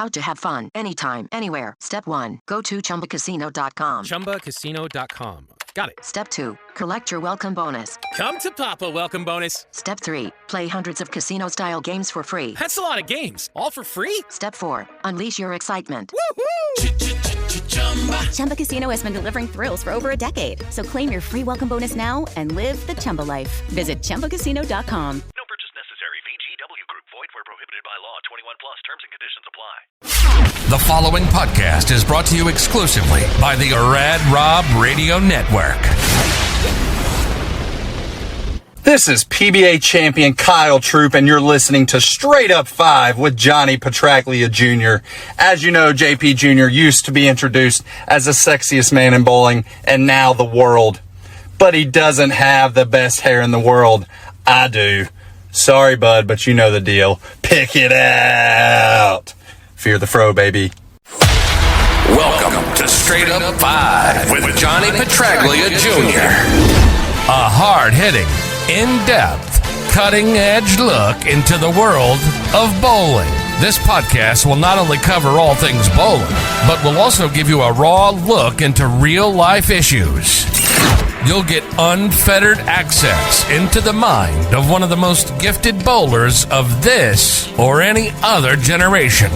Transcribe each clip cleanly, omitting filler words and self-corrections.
How to have fun anytime, anywhere. Step 1. Go to ChumbaCasino.com. ChumbaCasino.com. Got it. Step 2. Collect your welcome bonus. Come to Papa welcome bonus. Step 3. Play hundreds of casino-style games for free. That's a lot of games. All for free? Step 4. Unleash your excitement. Woohoo! Chumba Casino has been delivering thrills for over a decade. So claim your free welcome bonus now and live the Chumba life. Visit ChumbaCasino.com. No purchase necessary. VGW Group. Void where prohibited by law. 21 plus. Terms and conditions apply. The following podcast is brought to you exclusively by the Rad Rob Radio Network. This is PBA champion Kyle Troop, and you're listening to Straight Up 5 with Johnny Petraglia Jr. As you know, JP Jr. used to be introduced as the sexiest man in bowling, and now the world. But he doesn't have the best hair in the world. I do. Sorry, bud, but you know the deal. Pick it out. Fear the fro, baby. Welcome to Straight Up 5 with Johnny Petraglia Jr. A hard-hitting, in-depth, cutting-edge look into the world of bowling. This podcast will not only cover all things bowling, but will also give you a raw look into real-life issues. You'll get unfettered access into the mind of one of the most gifted bowlers of this or any other generation.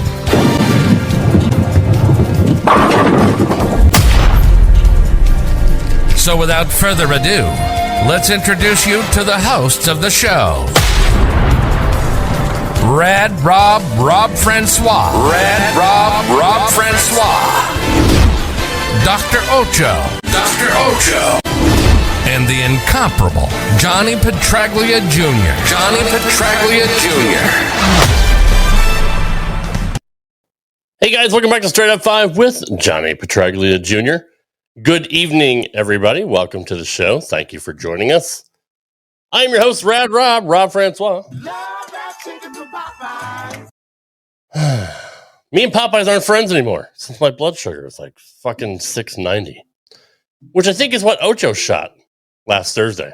So without further ado, let's introduce you to the hosts of the show. Rad Rob, Rob Francois. Rad Rob, Rob Francois. Dr. Ocho. Dr. Ocho. And the incomparable Johnny Petraglia Jr. Johnny Petraglia Jr. Hey guys, welcome back to Straight Up 5 with Johnny Petraglia Jr. Good evening, everybody. Welcome to the show. Thank you for joining us. I'm your host, Rad Rob, Rob Francois. Me and Popeyes aren't friends anymore since my blood sugar is like fucking 690, which I think is what Ocho shot last Thursday.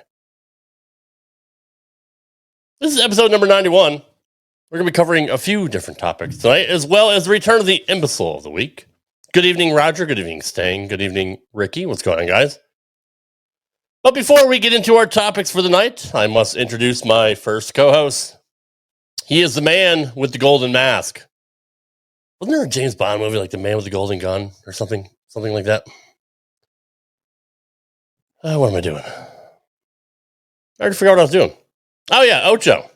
This is episode number 91. We're going to be covering a few different topics tonight, as well as the return of the Imbecile of the Week. Good evening, Roger. Good evening, Stang. Good evening, Ricky. What's going on, guys? But before we get into our topics for the night, I must introduce my first co-host. He is the man with the golden mask. Wasn't there a James Bond movie like The Man with the Golden Gun or something like that? What am I doing? I already forgot what I was doing. Oh, yeah, Ocho.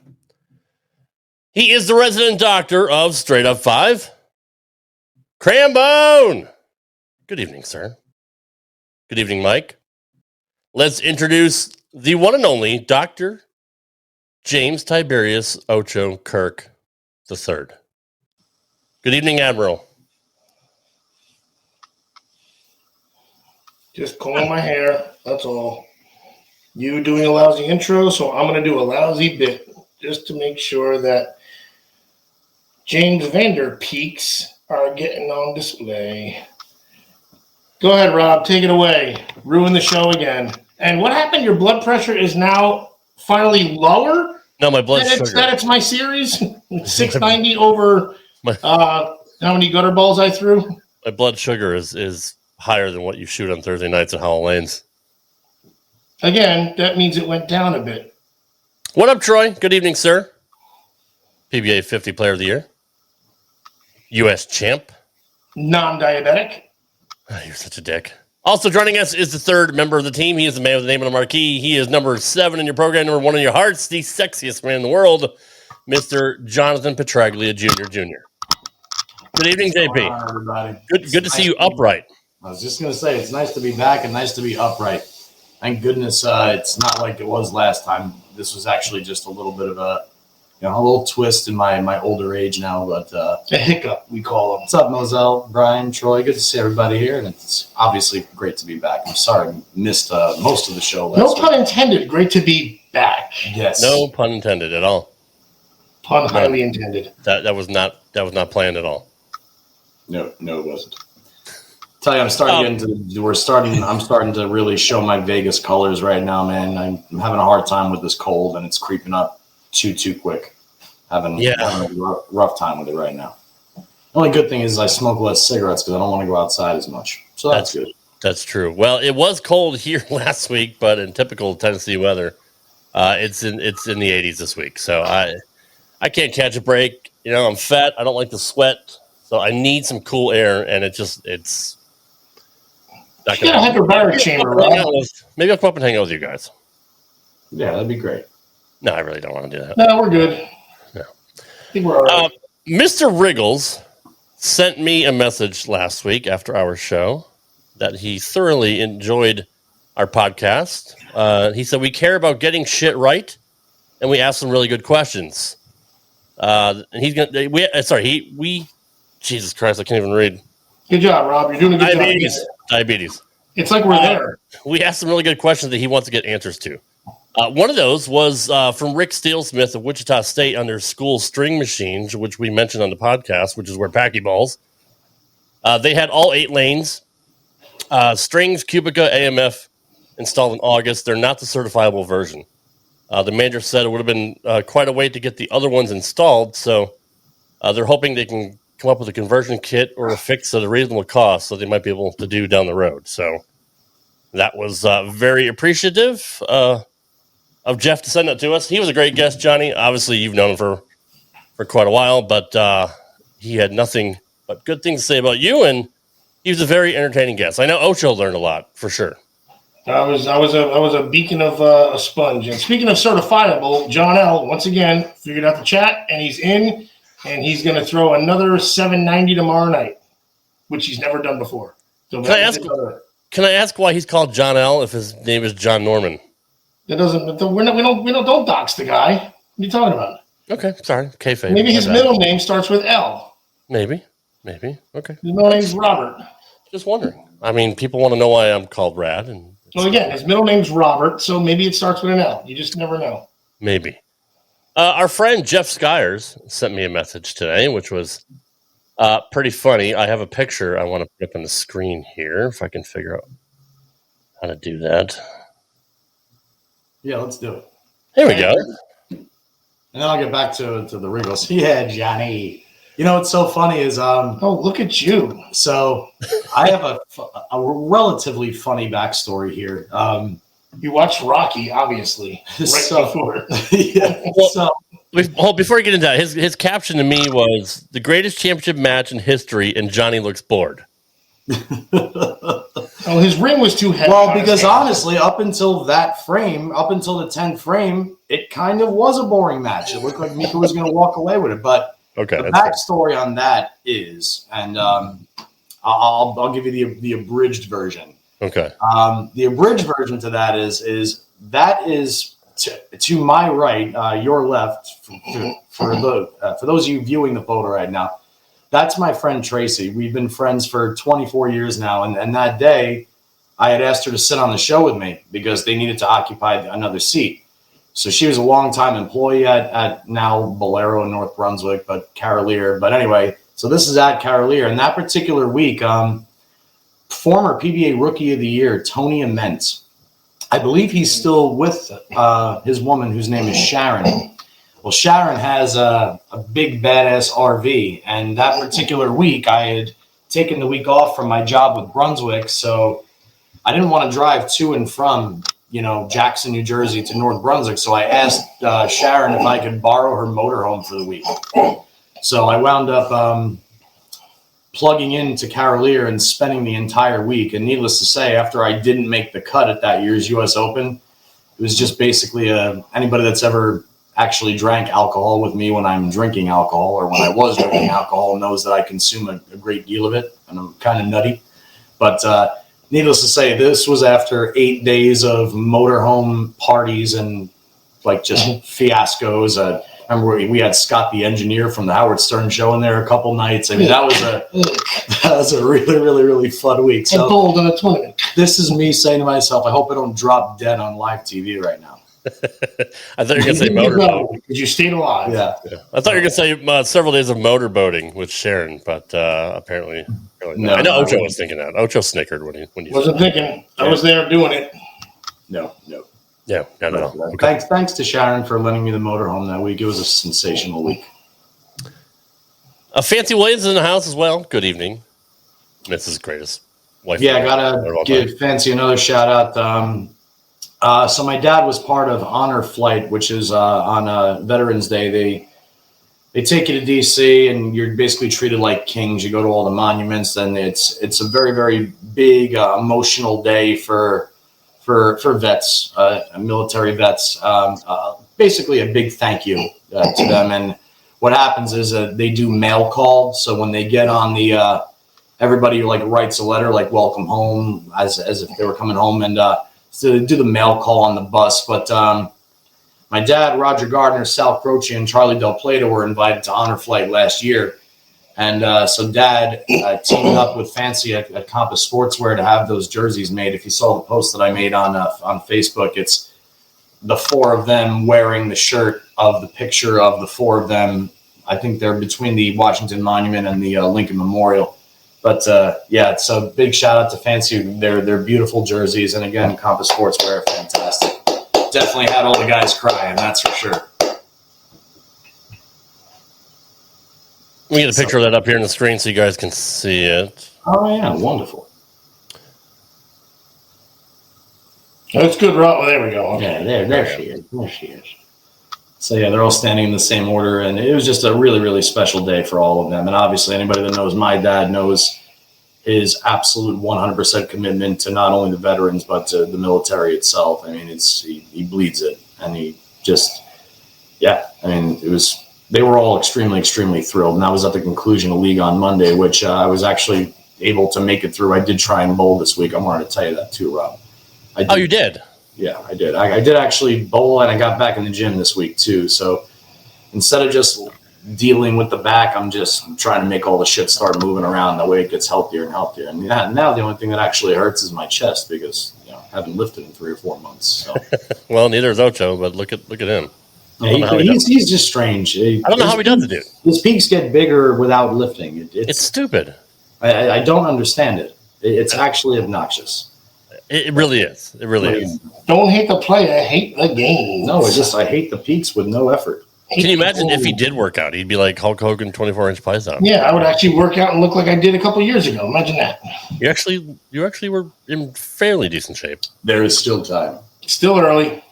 He is the resident doctor of Straight Up 5. Crambone! Good evening, sir. Good evening, Mike. Let's introduce the one and only Dr. James Tiberius Ocho Kirk III. Good evening, Admiral. Just combing my hair, that's all. You doing a lousy intro, so I'm going to do a lousy bit just to make sure that James Vander Peaks are getting on display. Go ahead, Rob. Take it away. Ruin the show again. And what happened? Your blood pressure is now finally lower? No, my blood sugar. That it's my series? 690 over how many gutter balls I threw? My blood sugar is higher than what you shoot on Thursday nights at Howell Lanes. Again, that means it went down a bit. What up, Troy? Good evening, sir. PBA 50 Player of the Year. U.S. champ. Non-diabetic. Oh, you're such a dick. Also joining us is the third member of the team. He is the man with the name on the marquee. He is number 7 in your program, number 1 in your hearts, the sexiest man in the world, Mr. Jonathan Petraglia Jr. Good evening, JP. Hi, everybody. Good to see you upright. I was just going to say, it's nice to be back and nice to be upright. Thank goodness it's not like it was last time. This was actually just a little bit of a little twist in my older age now, but a hiccup, we call it. What's up, Moselle, Brian, Troy? Good to see everybody here, and it's obviously great to be back. I'm sorry I missed most of the show last week. No pun intended. Great to be back. Yes. No pun intended at all. Pun highly intended. That was not planned at all. No, it wasn't. Tell you, I'm starting to really show my Vegas colors right now, man. I'm having a hard time with this cold, and it's creeping up too quick. Having a rough time with it right now. Only good thing is I smoke less cigarettes because I don't want to go outside as much. So that's good. That's true. Well, it was cold here last week, but in typical Tennessee weather, it's in the 80s this week. So I can't catch a break. You know, I'm fat. I don't like to sweat, so I need some cool air, and it's not going to have a barrack chamber, right? Maybe I'll come up and hang out with you guys. Yeah, that'd be great. No, I really don't want to do that. No, we're good. No. I think we're all right. Mr. Wriggles sent me a message last week after our show that he thoroughly enjoyed our podcast. He said we care about getting shit right, and we ask some really good questions. And he's gonna. Jesus Christ, I can't even read. Good job, Rob. You're doing a good job. Diabetes. It's like we're there. We asked some really good questions that he wants to get answers to. One of those was from Rick Steelsmith of Wichita State under school string machines, which we mentioned on the podcast, which is where Packy balls. They had all 8 lanes, strings, Cubica, AMF installed in August. They're not the certifiable version. The manager said it would have been quite a wait to get the other ones installed, so they're hoping they can come up with a conversion kit or a fix at a reasonable cost so they might be able to do down the road. So that was very appreciative of Jeff to send that to us. He was a great guest, Johnny. Obviously, you've known him for quite a while, but he had nothing but good things to say about you, and he was a very entertaining guest. I know Ocho learned a lot, for sure. I was a beacon of a sponge. And speaking of certifiable, John L. once again figured out the chat, and he's in, and he's going to throw another $7.90 tomorrow night, which he's never done before. So can I ask why he's called John L. if his name is John Norman? That doesn't. We don't dox the guy. What are you talking about? Okay, sorry, kayfabe. Maybe his middle name starts with L. Maybe. Okay. His middle name's Robert. Just wondering. I mean, people want to know why I'm called Rad, and well, again, his middle name's Robert, so maybe it starts with an L. You just never know. Maybe. Our friend Jeff Skyers sent me a message today, which was pretty funny. I have a picture I want to put up on the screen here, if I can figure out how to do that. Yeah, let's do it. Here we go. And then I'll get back to the Wriggles. Yeah, Johnny. You know what's so funny is oh, look at you. So I have a relatively funny backstory here. You watched Rocky, obviously, right before. Yeah. Well, before we get into that, his caption to me was the greatest championship match in history, and Johnny looks bored. Oh, his ring was too heavy. Well, because honestly, up until the 10th frame, it kind of was a boring match. It looked like Mika was going to walk away with it. But the backstory on that is, and I'll give you the abridged version. Okay. The abridged version to that is to my right, your left. For those of you viewing the photo right now. That's my friend Tracy. We've been friends for 24 years now. And that day, I had asked her to sit on the show with me because they needed to occupy another seat. So she was a longtime employee at now Bolero in North Brunswick, but Carolier. But anyway, so this is at Carolier. And that particular week, former PBA Rookie of the Year, Tony Ament. I believe he's still with his woman whose name is Sharon. Well, Sharon has a big badass RV, and that particular week I had taken the week off from my job with Brunswick, so I didn't want to drive to and from, Jackson, New Jersey to North Brunswick, so I asked Sharon if I could borrow her motorhome for the week. So I wound up plugging into Carolier and spending the entire week, and needless to say, after I didn't make the cut at that year's U.S. Open, it was just basically anybody that's ever actually drank alcohol with me when I'm drinking alcohol or when I was drinking alcohol knows that I consume a great deal of it, and I'm kind of nutty. But needless to say, this was after 8 days of motorhome parties and just fiascos. I remember we had Scott the engineer from the Howard Stern show in there a couple nights. I mean, that was a really, really, really fun week. So bold in a tournament. This is me saying to myself, I hope I don't drop dead on live TV right now. I thought you were going to say motorboat. Because you stayed alive. Yeah. I thought you were going to say several days of motorboating with Sharon, but apparently no. I know Ocho was thinking that. Ocho snickered when you wasn't thinking. I was there doing it. No. Yeah, no. Okay. Thanks to Sharon for lending me the motorhome that week. It was a sensational week. Fancy Williams is in the house as well. Good evening, Mrs. Greatest Wife. Yeah, I gotta give Fancy another shout out. So my dad was part of Honor Flight, which is on Veterans Day. They take you to DC, and you're basically treated like kings. You go to all the monuments, and it's a very, very big emotional day for vets, military vets. Basically, a big thank you to them. And what happens is they do mail call. So when they get on the everybody like writes a letter like welcome home as if they were coming home, and so they do the mail call on the bus. But my dad, Roger Gardner, Sal Croce, and Charlie Del Plato were invited to Honor Flight last year. And so Dad teamed up with Fancy at Compass Sportswear to have those jerseys made. If you saw the post that I made on Facebook, it's the four of them wearing the shirt of the picture of the four of them. I think they're between the Washington Monument and the Lincoln Memorial. But yeah, so big shout out to Fancy. They're beautiful jerseys. And again, Compass Sportswear, fantastic. Definitely had all the guys crying, that's for sure. We get a picture of that up here on the screen so you guys can see it. Oh, yeah, wonderful. That's good, Rob. Oh, there we go. Okay. Yeah, there she is. There she is. So, yeah, they're all standing in the same order, and it was just a really, really special day for all of them. And obviously, anybody that knows my dad knows his absolute 100% commitment to not only the veterans, but to the military itself. I mean, he bleeds it, and he just, yeah, I mean, they were all extremely, extremely thrilled. And I was at the conclusion of league on Monday, which I was actually able to make it through. I did try and bowl this week. I wanted to tell you that too, Rob. Oh, you did? Yeah, I did. I did actually bowl, and I got back in the gym this week too. So instead of just dealing with the back, I'm just trying to make all the shit start moving around. That way it gets healthier and healthier. And now the only thing that actually hurts is my chest because I haven't lifted in 3 or 4 months. So. Well, neither is Ocho, but look at him. Yeah, he's just strange. I don't know how he does it, dude. His peaks get bigger without lifting. It's stupid. I don't understand it. It's actually obnoxious. It really is. It really is. Don't hate the player, hate the game. No, I hate the peaks with no effort. Can you imagine if he did work out? He'd be like Hulk Hogan, 24-inch Python. Yeah, I would actually work out and look like I did a couple years ago. Imagine that. You actually were in fairly decent shape. There is still time. Still early.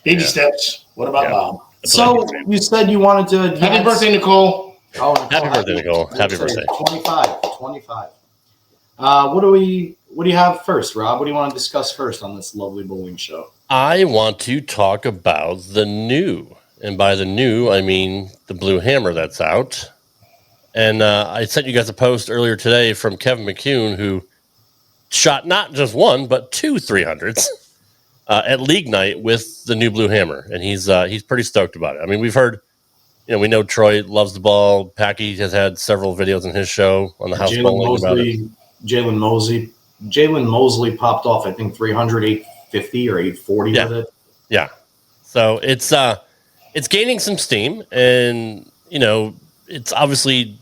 Baby steps. What about Bob? So you said you wanted to advance. Happy birthday, Nicole. Oh, happy birthday, Nicole. Happy birthday. 25. What do you have first, Rob? What do you want to discuss first on this lovely bowling show? I want to talk about the new. And by the new, I mean the Blue Hammer that's out. And I sent you guys a post earlier today from Kevin McCune, who shot not just one, but 2 300s at league night with the new Blue Hammer. And he's pretty stoked about it. I mean, we've heard, we know Troy loves the ball. Packy has had several videos in his show on the house bowling about it. Jalen Mosley popped off, I think, 300, 850 or 840 with it. Yeah. So it's gaining some steam, and it's obviously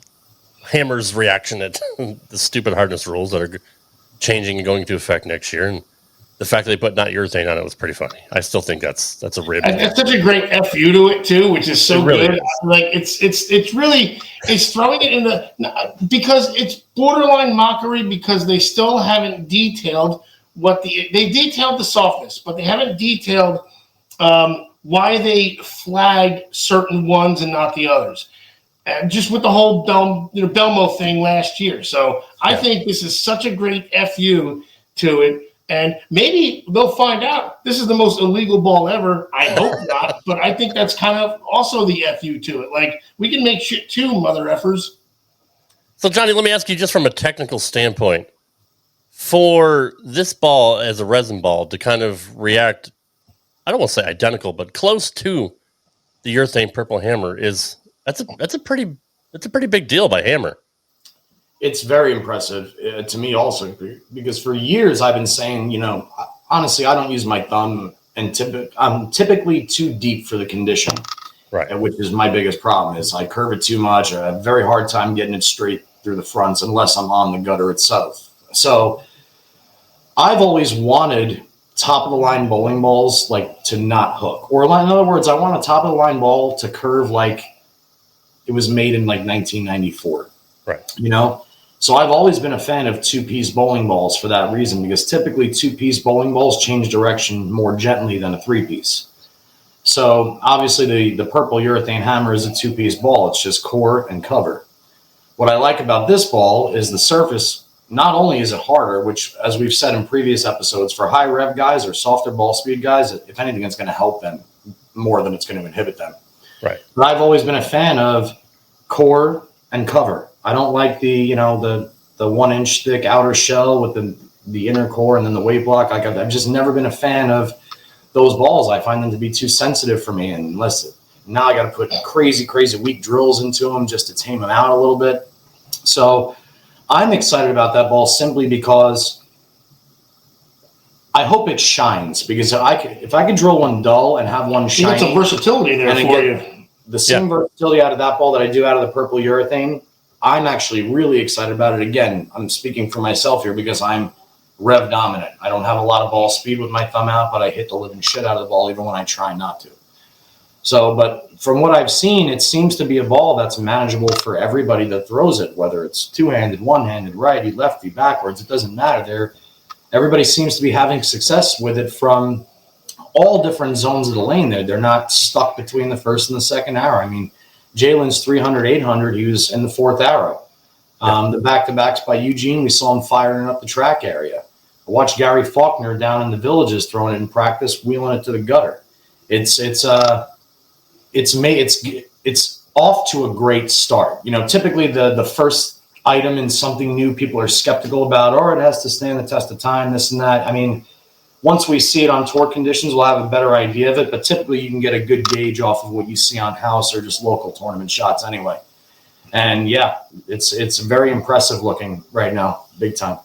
Hammer's reaction to the stupid hardness rules that are changing and going into effect next year, and the fact that they put not urethane on it was pretty funny. I still think that's a rib. It's such a great FU to it too, which is so really good. Is. Like it's throwing it in because it's borderline mockery because they still haven't detailed they detailed the softness, but they haven't detailed why they flag certain ones and not the others. And just with the whole Belmo thing last year. So I think this is such a great FU to it. And maybe they'll find out this is the most illegal ball ever. I hope not. But I think that's kind of also the FU to it. Like, we can make shit too, mother effers. So, Johnny, let me ask you just from a technical standpoint. For this ball as a resin ball to kind of react, I don't want to say identical, but close to the urethane purple hammer that's a pretty big deal by Hammer. It's very impressive to me also, because for years I've been saying, honestly, I don't use my thumb, and I'm typically too deep for the condition, right? Which is my biggest problem is I curve it too much. I have a very hard time getting it straight through the fronts unless I'm on the gutter itself. So I've always wanted top of the line bowling balls like to not hook, or in other words, I want a top of the line ball to curve like it was made in like 1994. Right. You know? So I've always been a fan of two-piece bowling balls for that reason, because typically two-piece bowling balls change direction more gently than a three-piece. So obviously the purple urethane hammer is a two-piece ball. It's just core and cover. What I like about this ball is the surface. Not only is it harder, which, as we've said in previous episodes, for high rev guys or softer ball speed guys, if anything, it's going to help them more than it's going to inhibit them. Right. But I've always been a fan of core and cover. I don't like the 1 inch thick outer shell with the inner core and then the weight block. I've just never been a fan of those balls. I find them to be too sensitive for me. And now I got to put crazy weak drills into them just to tame them out a little bit. So I'm excited about that ball simply because I hope it shines. Because if I could drill one dull and have one shiny, you get some versatility there for you. The same versatility out of that ball that I do out of the purple urethane, I'm actually really excited about it. Again, I'm speaking for myself here because I'm rev dominant. I don't have a lot of ball speed with my thumb out, but I hit the living shit out of the ball even when I try not to. So, but from what I've seen, it seems to be a ball that's manageable for everybody that throws it, whether it's two-handed, one-handed, righty, lefty, backwards. It doesn't matter. Everybody seems to be having success with it from all different zones of the lane. They're not stuck between the first and the second arrow. I mean, Jalen's 300, 800, he was in the fourth arrow. The back-to-backs by Eugene, we saw him firing up the track area. I watched Gary Faulkner down in the Villages throwing it in practice, wheeling it to the gutter. It's off to a great start. You know, typically the first item in something new, people are skeptical about, or it has to stand the test of time, this and that. I mean, once we see it on tour conditions, we'll have a better idea of it. But typically, you can get a good gauge off of what you see on house or just local tournament shots anyway. And yeah, it's very impressive looking right now, big time.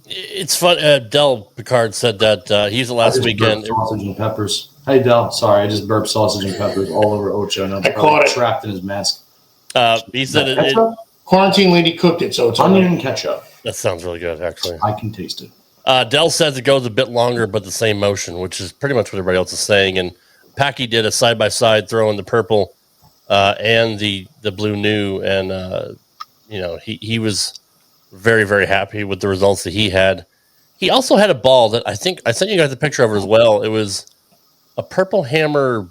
It's fun. Del Picard said that he used it last weekend. Sausage and peppers. Hey, Del. Sorry, I just burped sausage and peppers all over Ocho. And I caught it trapped in his mask. He said quarantine lady cooked it, so it's onion and ketchup. That sounds really good, actually. I can taste it. Dell says it goes a bit longer, but the same motion, which is pretty much what everybody else is saying. And Packy did a side-by-side throw in the purple and the blue new, and he was very, very happy with the results that he had. He also had a ball that I think I sent you guys a picture of as well. It was a purple hammer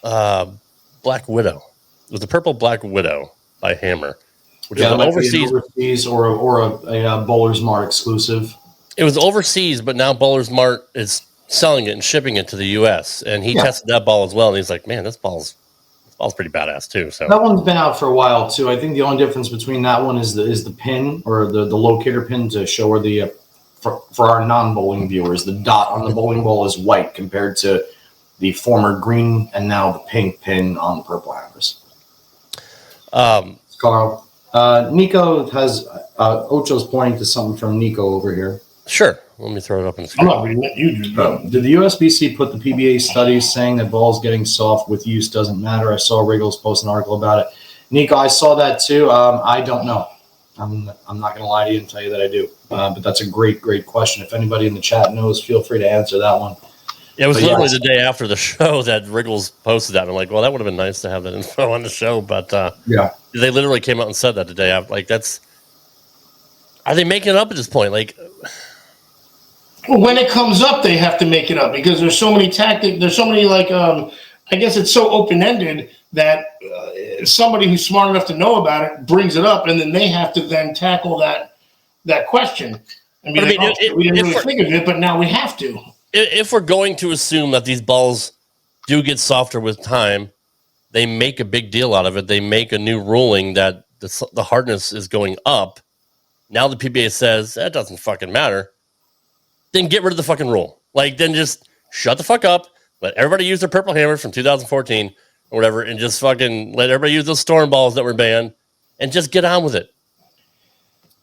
Black Widow. It was a purple Black Widow by Hammer, which is an overseas or a Bowler's Mart exclusive. It was overseas, but now Bowler's Mart is selling it and shipping it to the U.S. And he tested that ball as well, and he's like, "Man, this ball's pretty badass too." So that one's been out for a while too. I think the only difference between that one is the pin or the locator pin to show where the for our non-bowling viewers, the dot on the bowling ball is white compared to the former green and now the pink pin on the purple hammers. Carl, Nico has Ocho's pointing to something from Nico over here. Sure. Let me throw it up in the screen. I'm not reading it. You do. Did the USBC put the PBA studies saying that balls getting soft with use doesn't matter? I saw Wriggles post an article about it. Nico, I saw that too. I don't know. I'm not going to lie to you and tell you that I do. But that's a great question. If anybody in the chat knows, feel free to answer that one. It was literally the day after the show that Wriggles posted that. I'm like, well, that would have been nice to have that info on the show. But they literally came out and said that the day after. Like, are they making it up at this point? Like, when it comes up, they have to make it up because there's so many tactics. There's so many I guess it's so open-ended that somebody who's smart enough to know about it brings it up, and then they have to then tackle that question. I mean, we didn't really think of it, but now we have to. If we're going to assume that these balls do get softer with time, they make a big deal out of it. They make a new ruling that the hardness is going up. Now the PBA says that doesn't fucking matter. Then get rid of the fucking rule. Like, then just shut the fuck up. Let everybody use their purple hammers from 2014 or whatever, and just fucking let everybody use those storm balls that were banned, and just get on with it.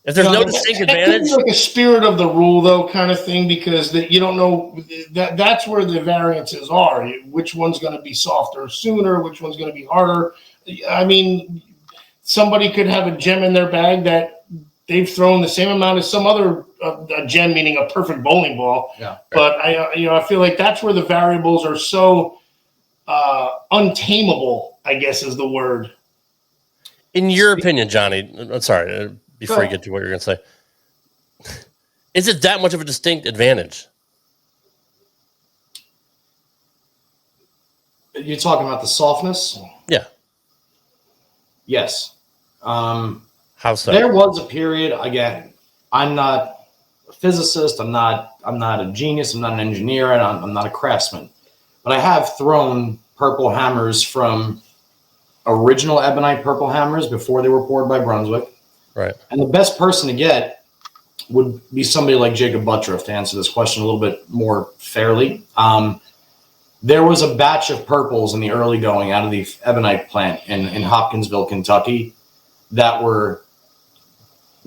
If there's no distinct advantage, it's like a spirit of the rule, though, kind of thing, because you don't know that's where the variances are. Which one's going to be softer sooner? Which one's going to be harder? I mean, somebody could have a gem in their bag that they've thrown the same amount as some other a gem, meaning a perfect bowling ball. Yeah. But I feel like that's where the variables are so untamable, I guess is the word. In your opinion, Johnny, I'm sorry, before you get to what you're going to say, is it that much of a distinct advantage? You're talking about the softness? Yeah. Yes. How so? There was a period, again, I'm not a physicist, I'm not a genius, I'm not an engineer, and I'm not a craftsman. But I have thrown purple hammers from original ebonite purple hammers before they were poured by Brunswick. Right. And the best person to get would be somebody like Jacob Buttriff to answer this question a little bit more fairly. There was a batch of purples in the early going out of the ebonite plant in Hopkinsville, Kentucky, that were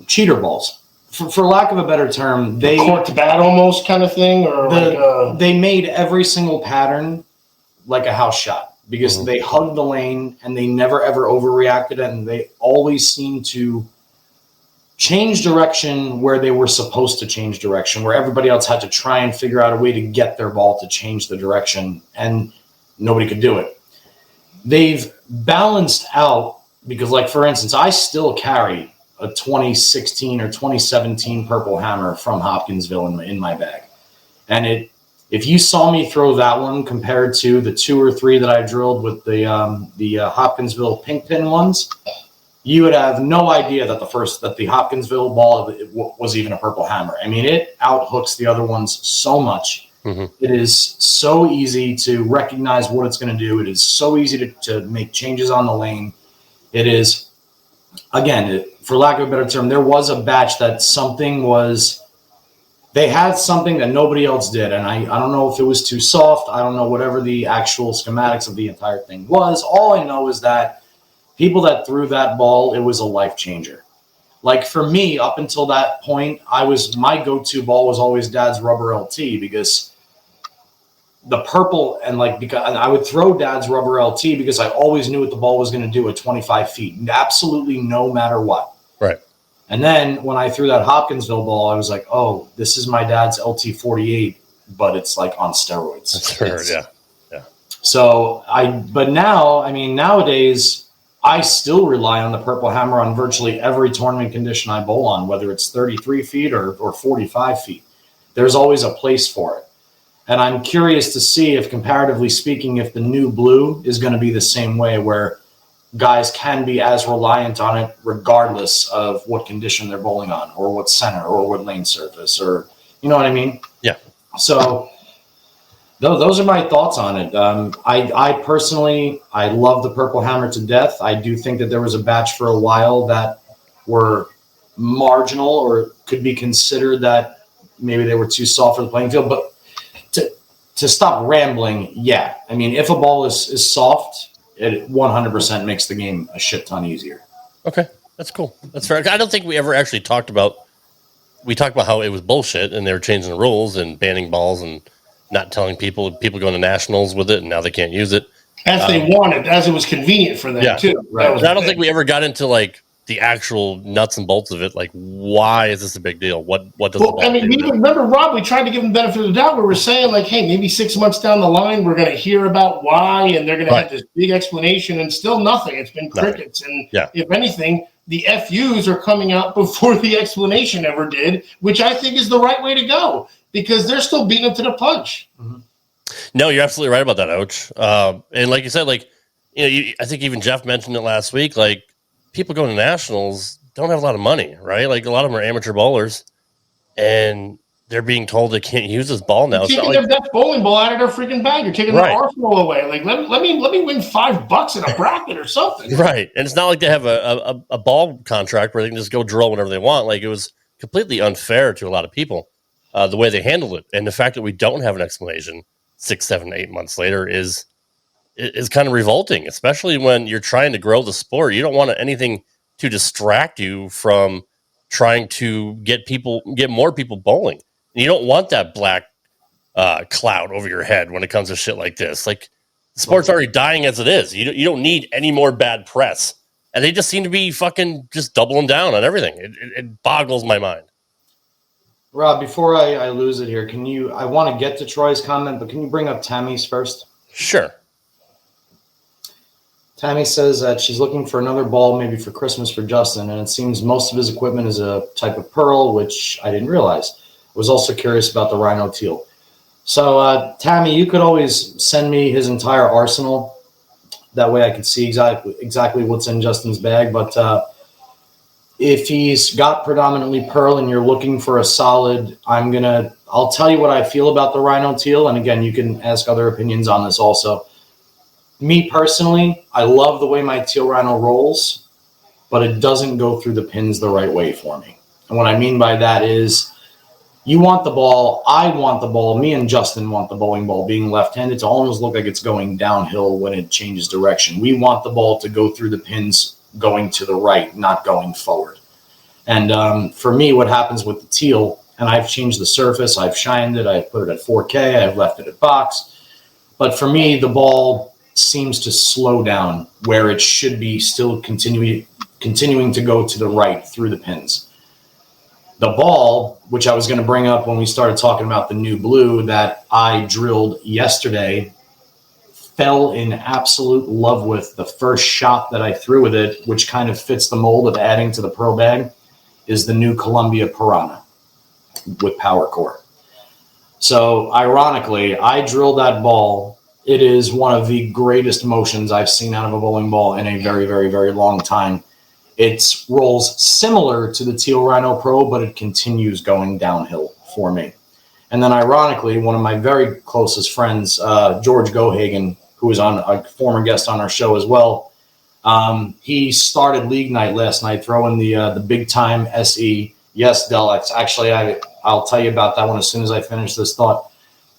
cheater balls. For lack of a better term, they corked bat almost kind of thing, or they made every single pattern like a house shot because they hugged the lane and they never ever overreacted, and they always seemed to change direction where they were supposed to change direction, where everybody else had to try and figure out a way to get their ball to change the direction, and nobody could do it. They've balanced out because, like, for instance, I still carry a 2016 or 2017 purple hammer from Hopkinsville in my bag. And if you saw me throw that one compared to the 2 or 3 that I drilled with the Hopkinsville pink pin ones, you would have no idea that the Hopkinsville ball was even a purple hammer. I mean, it outhooks the other ones so much. It is so easy to recognize what it's going to do. It is so easy to make changes on the lane. It is, again, for lack of a better term, there was a batch that they had something that nobody else did. And I don't know if it was too soft. I don't know whatever the actual schematics of the entire thing was. All I know is that people that threw that ball, it was a life changer. Like for me, up until that point, my go-to ball was always Dad's Rubber LT because the purple and I would throw Dad's Rubber LT because I always knew what the ball was going to do at 25 feet, absolutely no matter what. Right. And then when I threw that Hopkinsville ball, I was like, oh, this is my dad's LT 48, but it's like on steroids. That's right, yeah. So but now, I mean, nowadays I still rely on the purple hammer on virtually every tournament condition I bowl on, whether it's 33 feet or 45 feet. There's always a place for it. And I'm curious to see if, comparatively speaking, if the new blue is going to be the same way, where guys can be as reliant on it regardless of what condition they're bowling on or what center or what lane surface, or, you know what I mean? Yeah. So those are my thoughts on it. I personally, I love the purple hammer to death. I do think that there was a batch for a while that were marginal or could be considered that maybe they were too soft for the playing field, but to stop rambling, yeah. I mean, if a ball is soft, it 100% makes the game a shit ton easier. Okay, that's cool. That's fair. I don't think we ever actually talked about how it was bullshit and they were changing the rules and banning balls and not telling people going to nationals with it, and now they can't use it. As they wanted, as it was convenient for them, too. Right. I don't think we ever got into like the actual nuts and bolts of it. Like, why is this a big deal? What does the ball do? Remember, Rob, we tried to give them benefit of the doubt. We were saying, like, hey, maybe 6 months down the line, we're going to hear about why, and they're going to have this big explanation, and still nothing. It's been crickets. And if anything, the FUs are coming out before the explanation ever did, which I think is the right way to go, because they're still beating them to the punch. Mm-hmm. No, you're absolutely right about that, Ouch. And like you said, like, I think even Jeff mentioned it last week, like, people going to nationals don't have a lot of money, right? Like, a lot of them are amateur bowlers, and they're being told they can't use this ball now. You're taking their best bowling ball out of their freaking bag. You're taking their arsenal away. Like, let me win $5 in a bracket or something. Right. And it's not like they have a ball contract where they can just go drill whenever they want. Like, it was completely unfair to a lot of people, the way they handled it. And the fact that we don't have an explanation 6, 7, 8 months later is kind of revolting, especially when you're trying to grow the sport. You don't want anything to distract you from trying to get more people bowling. And you don't want that black cloud over your head when it comes to shit like this. Like, the sport's already dying as it is. You don't need any more bad press. And they just seem to be fucking just doubling down on everything. It boggles my mind. Rob, before I lose it here, I want to get to Troy's comment, but can you bring up Tammy's first? Sure. Tammy says that she's looking for another ball, maybe for Christmas for Justin, and it seems most of his equipment is a type of pearl, which I didn't realize. I was also curious about the Rhino Teal. So, Tammy, you could always send me his entire arsenal. That way I could see exactly what's in Justin's bag. But if he's got predominantly pearl and you're looking for a solid, I'll tell you what I feel about the Rhino Teal. And again, you can ask other opinions on this also. Me personally, I love the way my Teal Rhino rolls, but it doesn't go through the pins the right way for me. And what I mean by that is, you want the ball, I want the ball, me and Justin want the bowling ball being left-handed to almost look like it's going downhill when it changes direction. We want the ball to go through the pins going to the right, not going forward. And for me, what happens with the Teal, and I've changed the surface, I've shined it, I've put it at 4K, I've left it at box. But for me, the ball seems to slow down where it should be still continuing to go to the right through the pins. The ball, which I was going to bring up when we started talking about the new blue that I drilled yesterday, fell in absolute love with the first shot that I threw with it, which kind of fits the mold of adding to the pearl bag, is the new Columbia Piranha with power core. So ironically, I drilled that ball. It is one of the greatest motions I've seen out of a bowling ball in a very, very, very long time. It rolls similar to the Teal Rhino Pro, but it continues going downhill for me. And then ironically, one of my very closest friends, George Gohagen, who was on a former guest on our show as well, he started league night last night throwing the big time SE. Yes, Del, actually, I'll tell you about that one as soon as I finish this thought.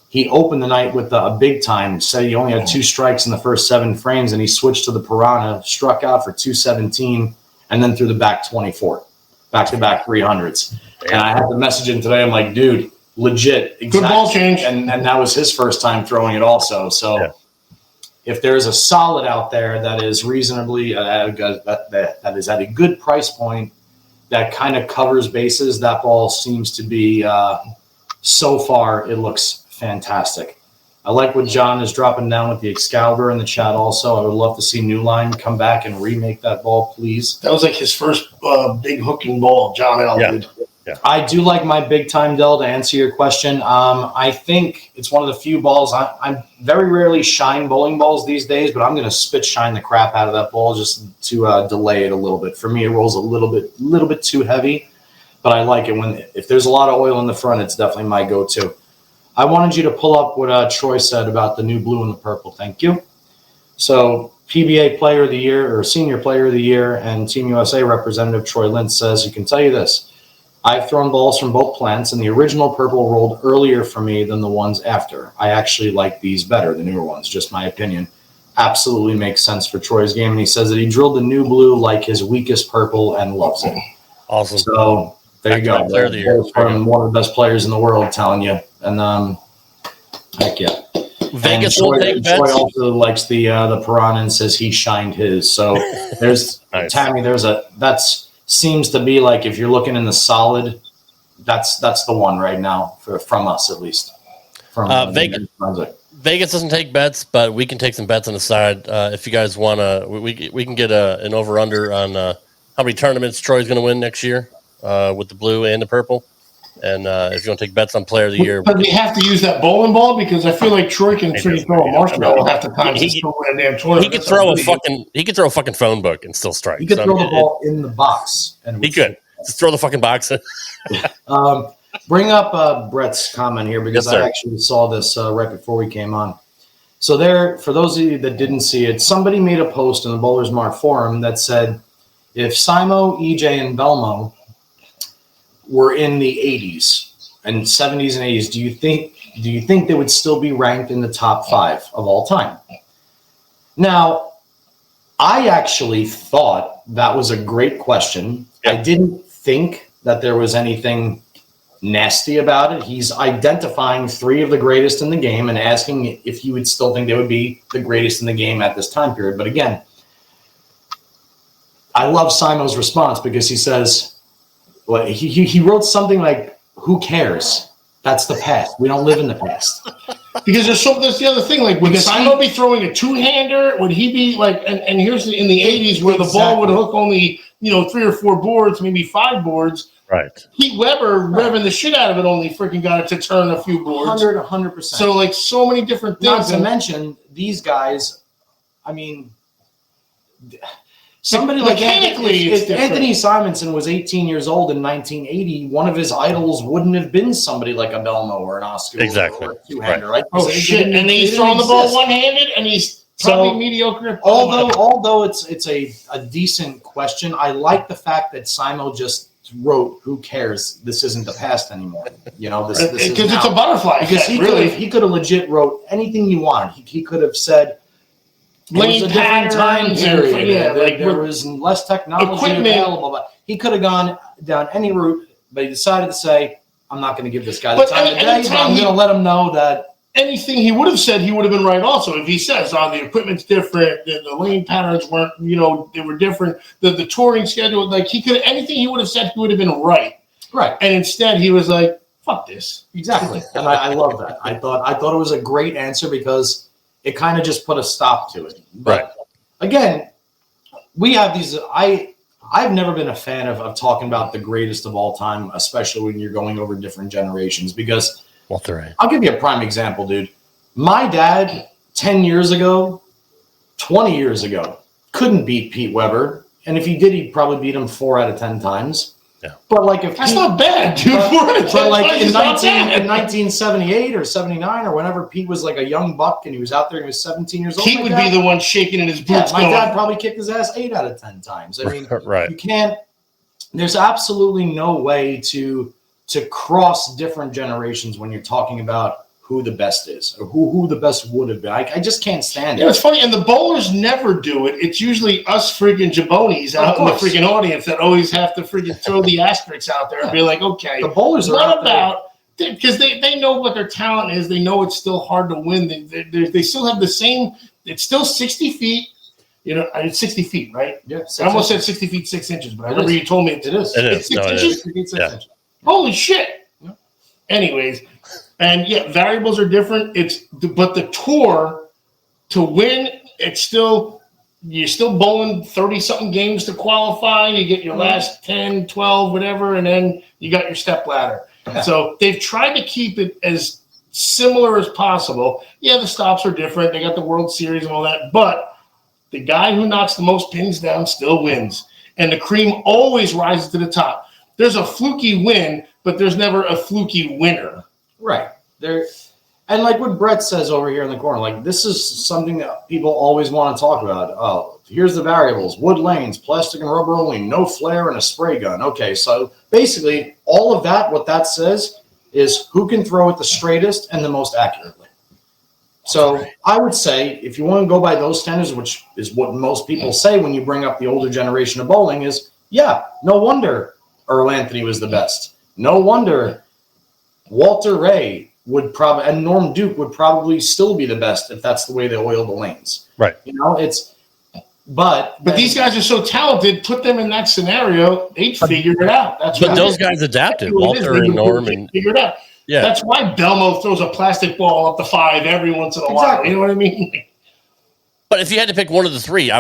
He opened the night with a big time, said he only had 2 strikes in the first 7 frames, and he switched to the Piranha, struck out for 217, and then threw the back 24, back-to-back 300s. And I had to message him today. I'm like, dude, legit. Exactly. Good ball change. And that was his first time throwing it also. So if there's a solid out there that is reasonably, that is at a good price point, that kind of covers bases, that ball seems to be, so far, it looks fantastic. I like what John is dropping down with the Excalibur in the chat also. I would love to see New Line come back and remake that ball, please. That was like his first big hooking ball, John L. did. Yeah. I do like my big time, Del, to answer your question. I think it's one of the few balls. I very rarely shine bowling balls these days, but I'm going to spit shine the crap out of that ball just to delay it a little bit. For me, it rolls a little bit too heavy, but I like it if there's a lot of oil in the front, it's definitely my go-to. I wanted you to pull up what Troy said about the new blue and the purple. Thank you. So PBA Player of the Year or Senior Player of the Year and Team USA representative Troy Lentz says, he can tell you this. I've thrown balls from both plants, and the original purple rolled earlier for me than the ones after. I actually like these better, the newer ones, just my opinion. Absolutely makes sense for Troy's game. And he says that he drilled the new blue like his weakest purple and loves it. Awesome. So there you go. Player of the Year. From one of the best players in the world telling you. And heck yeah. Vegas Troy, will take bets. Troy also likes the Piranha and says he shined his. So there's Nice. Tammy, that's seems to be like, if you're looking in the solid, that's the one right now from us, at least. From Vegas doesn't take bets, but we can take some bets on the side. If you guys want to, we can get an over-under on how many tournaments Troy's going to win next year with the blue and the purple. And if you want to take bets on Player of the Year. But we have to use that bowling ball because I feel like Troy can throw a marshmallow half the time. He could throw a fucking phone book and still strike. He could throw the ball in the box. And he could. Just throw the fucking box in. Bring up Brett's comment here because I actually saw this right before we came on. So there, for those of you that didn't see it, somebody made a post in the Bowlers Mart forum that said, if Simo, EJ, and Belmo were in the 80s and 70s and 80s, do you think they would still be ranked in the top 5 of all time? Now, I actually thought that was a great question. I didn't think that there was anything nasty about it. He's identifying 3 of the greatest in the game and asking if you would still think they would be the greatest in the game at this time period. But again, I love Simo's response because he says, well, he wrote something like, who cares? That's the past. We don't live in the past. Because there's the other thing. Like, would Simo be throwing a two-hander? Would he be like? And here's in the '80s where the ball would hook only 3 or 4 boards, maybe 5 boards. Right. Pete Weber revving the shit out of it only freaking got it to turn a few boards. 100%. So like so many different things. Not to mention these guys. I mean, somebody like Anthony Simonson was 18 years old in 1980. One of his idols wouldn't have been somebody like a Belmo or an Oscar or a two-hander, right? Oh shit! And he's throwing the ball one-handed, and he's probably mediocre. Although it's a decent question, I like the fact that Simo just wrote, "Who cares? This isn't the past anymore." This because it's a butterfly. Because he could have legit wrote anything you wanted. He could have said. Lane patterns, time period. There was less technology available, but he could have gone down any route, but he decided to say, "I'm not going to give this guy the time of day, but I'm going to let him know that." Anything he would have said, he would have been right also. If he says, the equipment's different, the lane patterns weren't, they were different, the touring schedule, like anything he would have said, he would have been right. Right. And instead he was like, fuck this. Exactly. And I love that. I thought it was a great answer because it kind of just put a stop to it. But again, we have these. I've never been a fan of talking about the greatest of all time, especially when you're going over different generations. Because I'll give you a prime example, dude. My dad, 10 years ago, 20 years ago, couldn't beat Pete Weber, and if he did, he'd probably beat him 4 out of 10 times. Yeah. But like if that's not bad, dude. But like in 1978 or 79 or whenever Pete was like a young buck and he was out there and he was 17 years old, he would be the one shaking in his boots. Yeah, my dad probably kicked his ass 8 out of 10 times. I mean, you can't. There's absolutely no way to cross different generations when you're talking about who the best is or who the best would have been. I just can't stand it. It's funny, and the bowlers never do it. It's usually us freaking jabonis out in the freaking audience that always have to freaking throw the asterisks out there and be like, okay, the bowlers are what about because they know what their talent is. They know it's still hard to win. They still have the same. It's still 60 feet. It's 60 feet, right? Yeah. I almost said 60 feet 6 inches, but I remember you told me it is. It's 6 inches. 6 inches. Holy shit! Yeah. Anyways. And variables are different. But the tour to win, you're still bowling 30-something games to qualify. You get your last 10, 12, whatever, and then you got your step ladder. Yeah. So they've tried to keep it as similar as possible. Yeah, the stops are different. They got the World Series and all that, but the guy who knocks the most pins down still wins. And the cream always rises to the top. There's a fluky win, but there's never a fluky winner. Right. And like what Brett says over here in the corner, like this is something that people always want to talk about. Oh, here's the variables: wood lanes, plastic and rubber only, no flare, and a spray gun. Okay, so basically all of that, what that says is who can throw it the straightest and the most accurately. So I would say if you want to go by those standards, which is what most people say when you bring up the older generation of bowling, is no wonder Earl Anthony was the best. No wonder Walter Ray would probably, and Norm Duke would probably still be the best if that's the way they oil the lanes. Right. But these guys are so talented, put them in that scenario, they'd figure it out. But those guys adapted, Walter and Norm. Figured out. Yeah. That's why Belmo throws a plastic ball up the 5 every once in a while. You know what I mean? But if you had to pick one of the 3,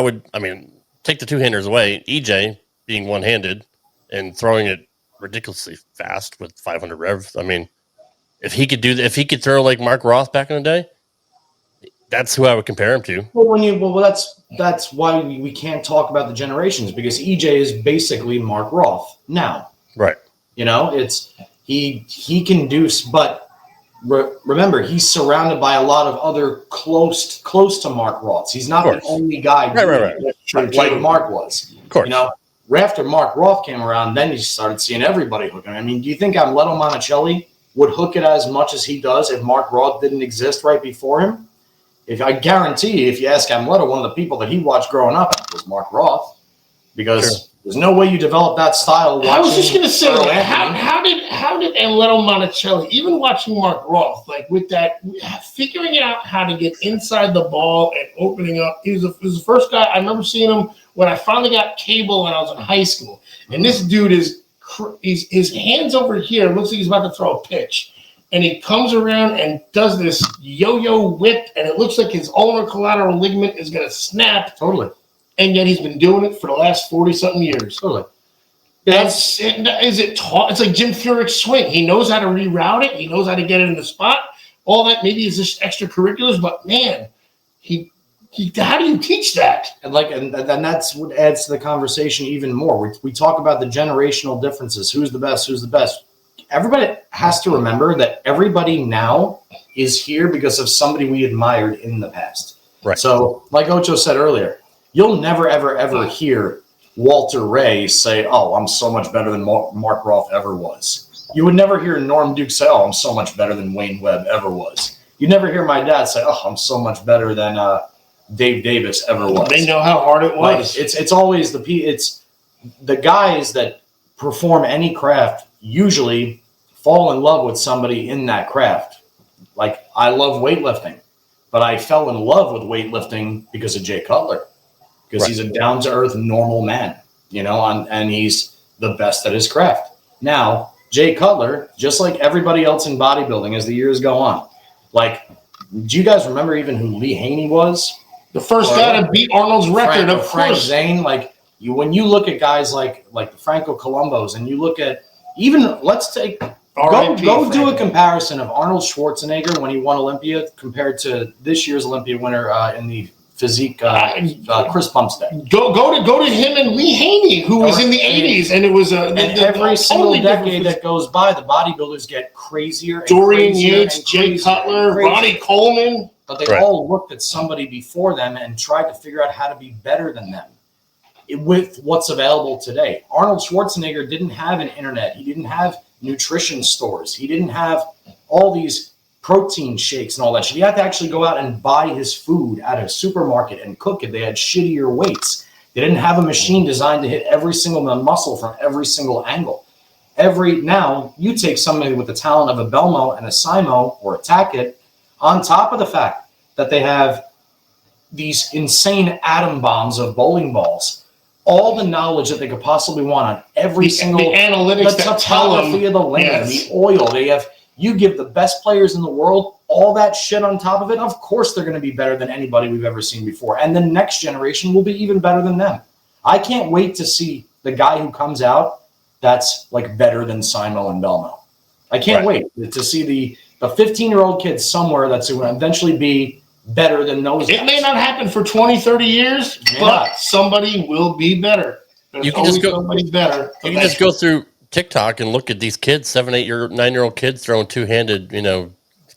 take the two-handers away, EJ being one-handed and throwing it ridiculously fast with 500 revs. If he could throw like Mark Roth back in the day, that's who I would compare him to. That's why we can't talk about the generations because EJ is basically Mark Roth now. Right. It's he can do, but remember he's surrounded by a lot of other close to Mark Roths. He's not the only guy like Mark was. Of course. After Mark Roth came around, then you started seeing everybody hooking. Do you think Amleto Monticelli would hook it as much as he does if Mark Roth didn't exist right before him? I guarantee you, if you ask Amleto, one of the people that he watched growing up was Mark Roth, because there's no way you develop that style. I was just going to say, how did Amleto Monticelli, even watching Mark Roth, like with that, figuring out how to get inside the ball and opening up? He was the first guy. I remember seeing him when I finally got cable when I was in high school. And this dude his hands over here, looks like he's about to throw a pitch. and he comes around and does this yo-yo whip, and it looks like his ulnar collateral ligament is going to snap. Totally. And yet he's been doing it for the last 40-something years. Totally. That's it. Is it taught? It's like Jim Furyk's swing. He knows how to reroute it. He knows how to get it in the spot. All that maybe is just extracurriculars, but man, how do you teach that? And that's what adds to the conversation even more. We talk about the generational differences. Who's the best? Who's the best? Everybody has to remember that everybody now is here because of somebody we admired in the past. Right. So, like Ocho said earlier, you'll never, ever, ever hear Walter Ray say, "Oh, I'm so much better than Mark Rolfe ever was." You would never hear Norm Duke say, "Oh, I'm so much better than Wayne Webb ever was." You'd never hear my dad say, "Oh, I'm so much better than Dave Davis ever was." They know how hard it was. Like, it's always it's the guys that perform any craft usually fall in love with somebody in that craft. Like, I love weightlifting, but I fell in love with weightlifting because of Jay Cutler, because he's a down-to-earth, normal man, and he's the best at his craft. Now, Jay Cutler, just like everybody else in bodybuilding as the years go on, like, do you guys remember even who Lee Haney was? The first guy to beat Arnold's record, of Frank course. Zane. Like, when you look at guys like the Franco Colombos, and you look at even, let's take go do a comparison of Arnold Schwarzenegger when he won Olympia compared to this year's Olympia winner in the physique, Chris Bumstead. Go to him and Lee Haney, who was in the 80s, and it was every single decade that goes by, the bodybuilders get crazier. And Dorian crazier Yates, and Jay crazier Cutler, and crazier. Ronnie Coleman. But they all looked at somebody before them and tried to figure out how to be better than them with what's available today. Arnold Schwarzenegger didn't have an internet. He didn't have nutrition stores. He didn't have all these protein shakes and all that shit. He had to actually go out and buy his food at a supermarket and cook it. They had shittier weights. They didn't have a machine designed to hit every single muscle from every single angle. Now, you take somebody with the talent of a Belmo and a Simo or a Tackett, on top of the fact that they have these insane atom bombs of bowling balls, all the knowledge that they could possibly want on every single the analytics the that tell them topography of the land, the oil. You give the best players in the world all that shit on top of it. Of course, they're going to be better than anybody we've ever seen before, and the next generation will be even better than them. I can't wait to see the guy who comes out that's like better than Simo and Belmo. I can't wait to see the 15-year-old kid somewhere that's going to eventually be better than those guys. It may not happen for 20, 30 years, but somebody will be better. There's You can just go. somebody better. You can just go through TikTok and look at these kids, 7, 8, 9-year-old kids throwing two-handed,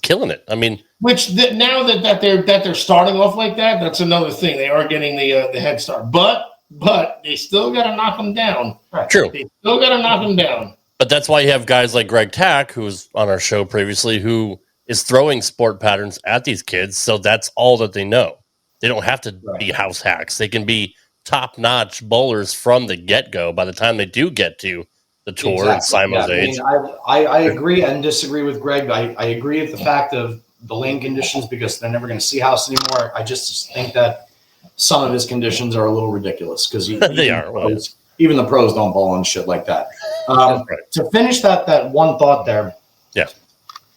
killing it. I mean, now that they're starting off like that, that's another thing. They are getting the head start, but they still got to knock them down. Right. True. They still got to knock them down. But that's why you have guys like Greg Tack, who was on our show previously, who is throwing sport patterns at these kids. So that's all that they know. They don't have to be house hacks. They can be top-notch bowlers from the get-go by the time they do get to the tour and Simo's age. I agree and disagree with Greg. I agree with the fact of the lane conditions because they're never going to see house anymore. I just think that some of his conditions are a little ridiculous because they are. Well, even the pros don't bowl on shit like that. To finish that one thought there. Yeah.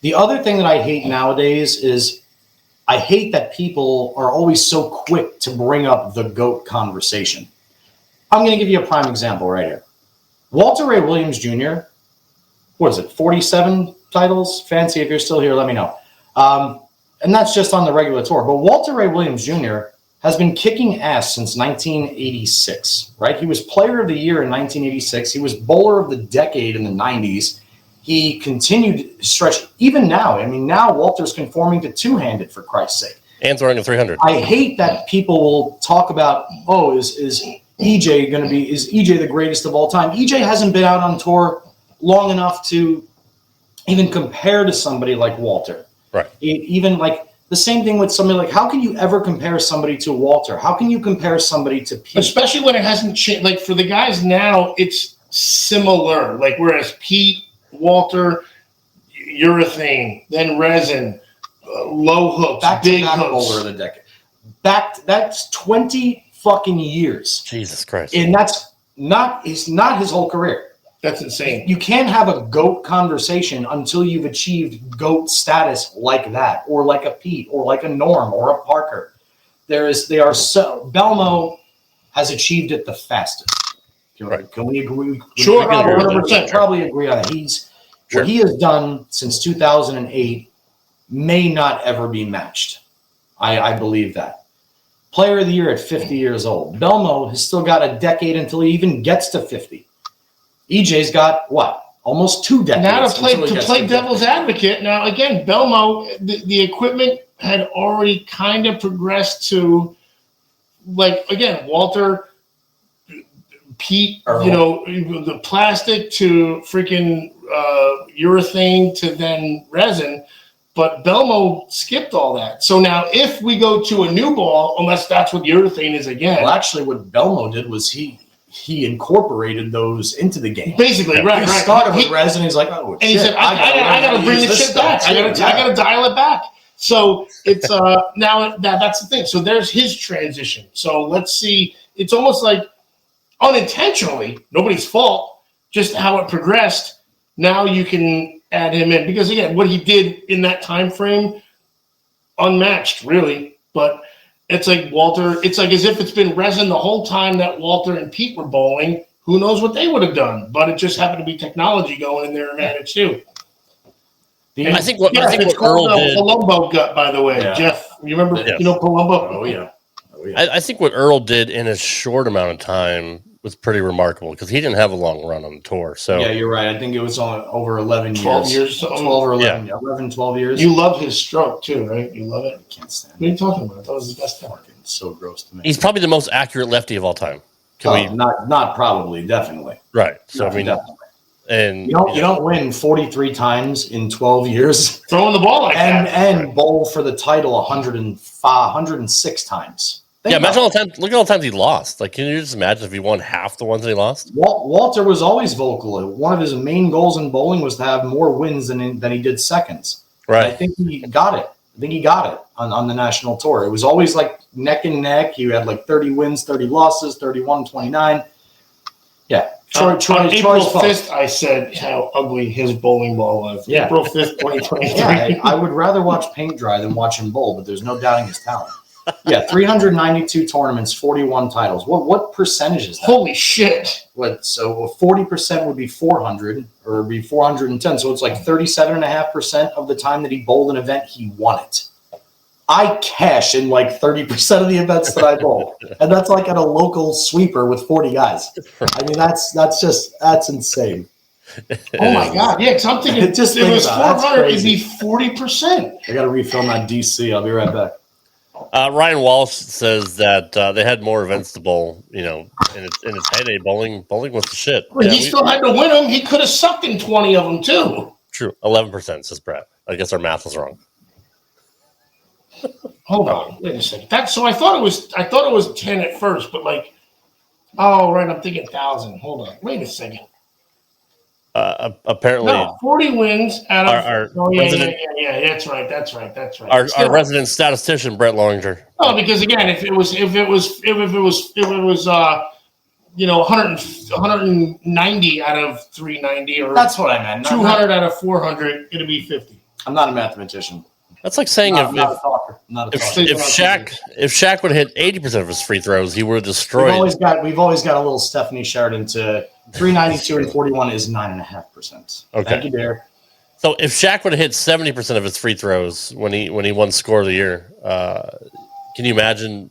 The other thing that I hate nowadays is I hate that people are always so quick to bring up the GOAT conversation. I'm going to give you a prime example right here. Walter Ray Williams Jr., 47 titles? Fancy, if you're still here, let me know. And that's just on the regular tour. But Walter Ray Williams Jr. has been kicking ass since 1986, right? He was player of the year in 1986. He was bowler of the decade in the 90s. He continued to stretch even now. I mean, now Walter's conforming to two-handed, for Christ's sake. And throwing a 300. I hate that people will talk about, is EJ going to be, is EJ the greatest of all time? EJ hasn't been out on tour long enough to even compare to somebody like Walter. Right. Even like the same thing with somebody like, how can you ever compare somebody to Walter? How can you compare somebody to Pete? Especially when it hasn't changed. Like for the guys now, it's similar. Like whereas Pete, Walter, urethane, then resin, low hooks, big hooks. Bowler of the decade. That's 20 fucking years. Jesus Christ. And that's not his whole career. That's insane. You can't have a GOAT conversation until you've achieved GOAT status like that, or like a Pete, or like a Norm, or a Parker. Belmo has achieved it the fastest. Right. Can we agree? Sure, we can 100%. probably agree on that. What he has done since 2008 may not ever be matched. I believe that. Player of the Year at 50 years old. Belmo has still got a decade until he even gets to 50. EJ's got what? Almost 2 decades. Now to play devil's advocate. Now again, Belmo, the equipment had already kind of progressed to, like, again, Walter, Pete, Earl. The plastic to freaking urethane to then resin. But Belmo skipped all that. So now if we go to a new ball, unless that's what urethane is again. Well, actually, what Belmo did was he incorporated those into the game. Basically, right. He started with resin. He's like, oh, and he said, I got to bring this shit back. I got to dial it back. So it's now that's the thing. So there's his transition. So let's see. It's almost like unintentionally, nobody's fault, just how it progressed. Now you can add him in because again, what he did in that time frame, unmatched, really. But it's like Walter. It's like as if it's been resin the whole time that Walter and Pete were bowling. Who knows what they would have done? But it just happened to be technology going in their advantage too. I think what Earl did. Palumbo gut, by the way, Yeah. Jeff. You remember? Yes. You know Palumbo? Oh yeah. I think what Earl did in a short amount of time was pretty remarkable because he didn't have a long run on the tour. So Yeah, you're right. I think it was on over 11 years. 12 years. 12 or 11. 11, 12 years. You love his stroke too, right? You love it. I can't stand What are you talking about? That was the best part. It's so gross to me. he's probably the most accurate lefty of all time. Not probably, definitely. Right. So I mean, Definitely. and You don't win 43 times in 12 years Throwing the ball like that. and bowl for the title 106 times. Think about imagine all the time. Look at all the times he lost. Like, can you just imagine if he won half the ones that he lost? Walter was always vocal. One of his main goals in bowling was to have more wins than he did seconds. Right. And I think he got it. On the national tour. It was always like neck and neck. You had like 30 wins, 30 losses, 31, 29. Yeah. On April Troy's 5th, I said how ugly his bowling ball was. Yeah. April 5th, 2023. Yeah, I would rather watch paint dry than watch him bowl, but there's no doubting his talent. Yeah, 392 tournaments, 41 titles. What percentage is that? Holy shit. So 40% would be 400 or it'd be 410. So it's like 37.5% of the time that he bowled an event, he won it. I cash in like 30% of the events that I bowl. And that's like at a local sweeper with 40 guys. I mean, that's insane. Oh my God. Yeah, because I'm thinking it was 400, it'd be 40%. I got to refill my DC. I'll be right back. Ryan Walsh says that they had more events to bowl, in its heyday. Bowling was the shit. Well, he still had to win them. He could have sucked in 20 of them too. True, 11% says Brett. I guess our math was wrong. Hold on, wait a second. So I thought it was 10 at first, but like, oh right, I'm thinking 1,000. Hold on, wait a second. Apparently, 40 wins out of. our that's right. Our resident statistician Brett Longer. Oh, because again, if it was 190 out of 390, or That's what I meant. 200 out of 400, it'd be 50. I'm not a mathematician. That's like saying Not a talker. Not a talker. if Shaq would hit 80% of his free throws, he would have destroyed. We've always got a little Stephanie Sheridan to 392 and 41 is 9.5%. Okay. Thank you, Derek. So if Shaq would have hit 70% of his free throws when he won Score of the Year, can you imagine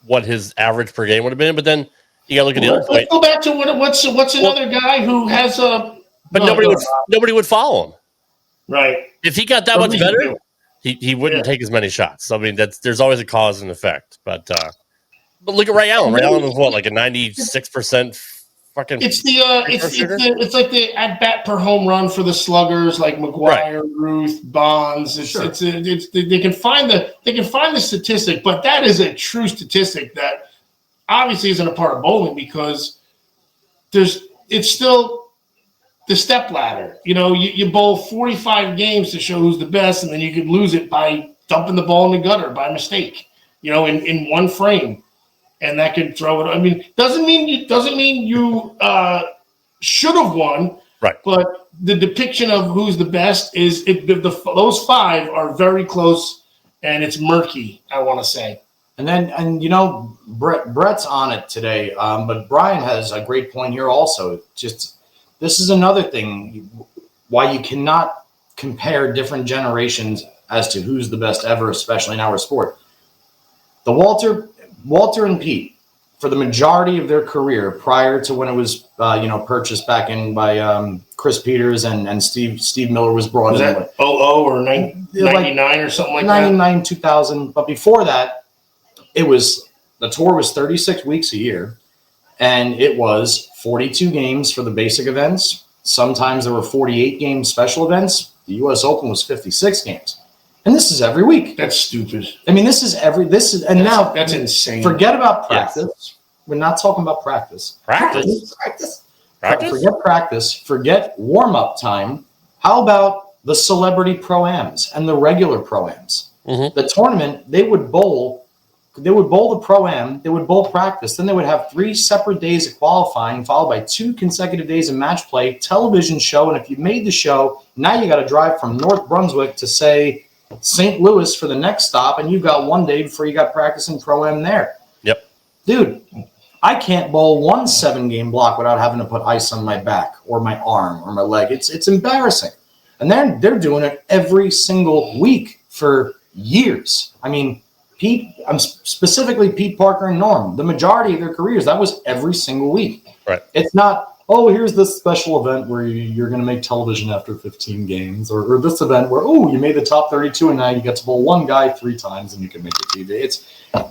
what his average per game would have been? But then you got to look at the other Let's go back to what's another guy who has a. But nobody would follow him. Right. If he got that much better, he wouldn't take as many shots. I mean, there's always a cause and effect. But look at Ray Allen. Ray Allen was what, like a 96% fucking. It's like the at bat per home run for the sluggers, like McGuire, Ruth, Bonds. They can find the statistic, but that is a true statistic that obviously isn't a part of bowling because it's still the step ladder. You bowl 45 games to show who's the best, and then you could lose it by dumping the ball in the gutter by mistake, in one frame. And that could throw it. I mean, doesn't mean you should have won. Right. But the depiction of who's the best is those 5 are very close, and it's murky, I want to say. And you know, Brett's on it today, but Brian has a great point here also. Just this is another thing why you cannot compare different generations as to who's the best ever, especially in our sport. The Walter and Pete, for the majority of their career, prior to when it was purchased back in by Chris Peters and Steve Miller was brought in. Was that 00 or 99 or something like 99, 2000. But before that, the tour was 36 weeks a year, and it was 42 games for the basic events. Sometimes there were 48 game special events. The U.S. Open was 56 games. And this is every week. That's stupid. I mean, that's insane. Forget about practice. Yes. We're not talking about practice. Practice. Forget practice. Forget warm-up time. How about the celebrity pro-ams and the regular pro-ams? Mm-hmm. The tournament, they would bowl the pro-am, they would bowl practice, then they would have 3 separate days of qualifying, followed by 2 consecutive days of match play, television show, and if you made the show, now you got to drive from North Brunswick to, say, St. Louis for the next stop, and you've got 1 day before you got practice in pro-am there. Yep. Dude, I can't bowl 1 7-game block without having to put ice on my back or my arm or my leg. It's embarrassing. And they're doing it every single week for years. I mean, specifically Pete Parker and Norm, the majority of their careers, that was every single week. Right. It's not, here's this special event where you're going to make television after 15 games, or this event where, you made the top 32 and now you get to bowl 1 guy 3 times and you can make the TV. It's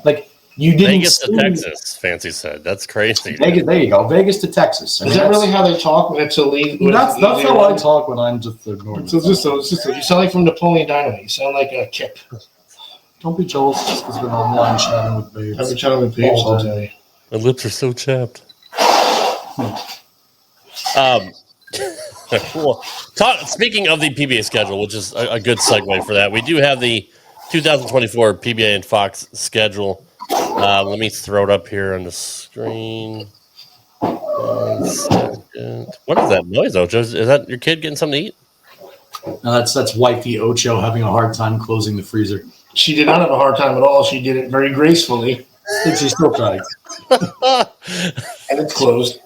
like you didn't Vegas to Texas, Fancy said. That's crazy. Vegas, there you go. Vegas to Texas. Is that really how they talk when it's elite? That's how I talk when I'm just ignoring it. You sound like from Napoleon Dynamite. You sound like a Kip. Don't be jealous just because we're online chatting with babes. I've been chatting with babes all day. My lips are so chapped. Cool. Speaking of the PBA schedule, which is a good segue for that, we do have the 2024 PBA and Fox schedule. Let me throw it up here on the screen. 1 second. What is that noise, Ocho? Is that your kid getting something to eat? No, that's wifey Ocho having a hard time closing the freezer. She did not have a hard time at all. She did it very gracefully. She still tried. And it's closed.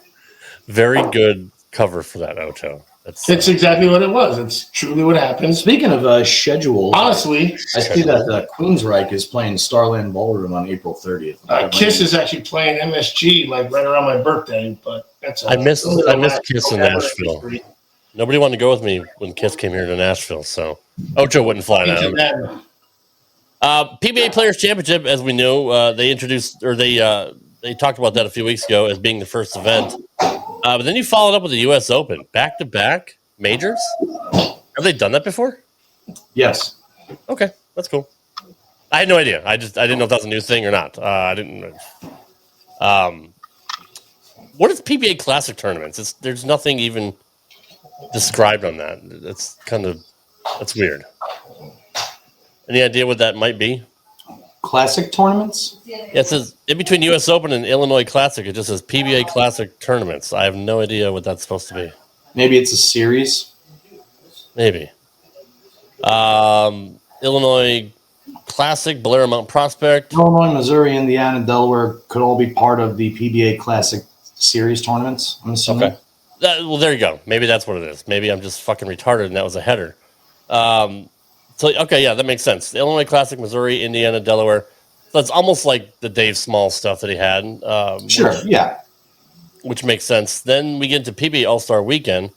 Very good cover for that, Ocho. It's exactly what it was. It's truly what happened. Speaking of schedule, honestly, I see that Queensryche is playing Starland Ballroom on April 30th. Kiss is actually playing MSG right around my birthday, but that's I missed Kiss in Nashville. Nobody wanted to go with me when Kiss came here to Nashville, so Ocho wouldn't fly down. PBA Players Championship, as we know, they introduced or they talked about that a few weeks ago as being the first event. But then you followed up with the U.S. Open, back-to-back majors. Have they done that before? Yes. Okay, that's cool. I had no idea. I didn't know if that was a new thing or not. I didn't. What is PBA Classic tournaments? There's nothing even described on that. That's weird. Any idea what that might be? Classic tournaments? Yeah, it says in between U.S. Open and Illinois Classic, it just says PBA Classic tournaments. I have no idea what that's supposed to be. Maybe it's a series. Maybe. Illinois Classic, Blair Mount Prospect. Illinois, Missouri, Indiana, Delaware could all be part of the PBA Classic series tournaments, I'm assuming. Okay. Well, there you go. Maybe that's what it is. Maybe I'm just fucking retarded and that was a header. Okay, yeah, that makes sense. The Illinois Classic, Missouri, Indiana, Delaware. That's almost like the Dave Small stuff that he had. Sure, yeah. Which makes sense. Then we get into PBA All-Star Weekend,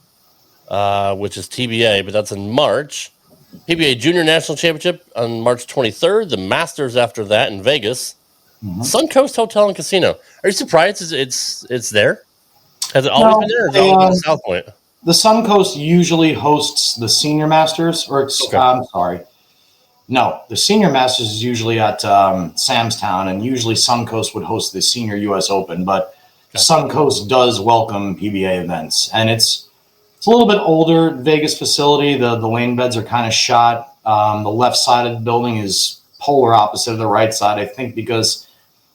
which is TBA, but that's in March. PBA Junior National Championship on March 23rd. The Masters after that in Vegas. Mm-hmm. Suncoast Hotel and Casino. Are you surprised it's there? Has it always been there? Or has it always been South Point? The Suncoast usually hosts the Senior Masters, I'm sorry. No, the Senior Masters is usually at Samstown, and usually Suncoast would host the Senior U.S. Open, but Suncoast does welcome PBA events, and it's a little bit older Vegas facility. The lane beds are kind of shot. The left side of the building is polar opposite of the right side, I think, because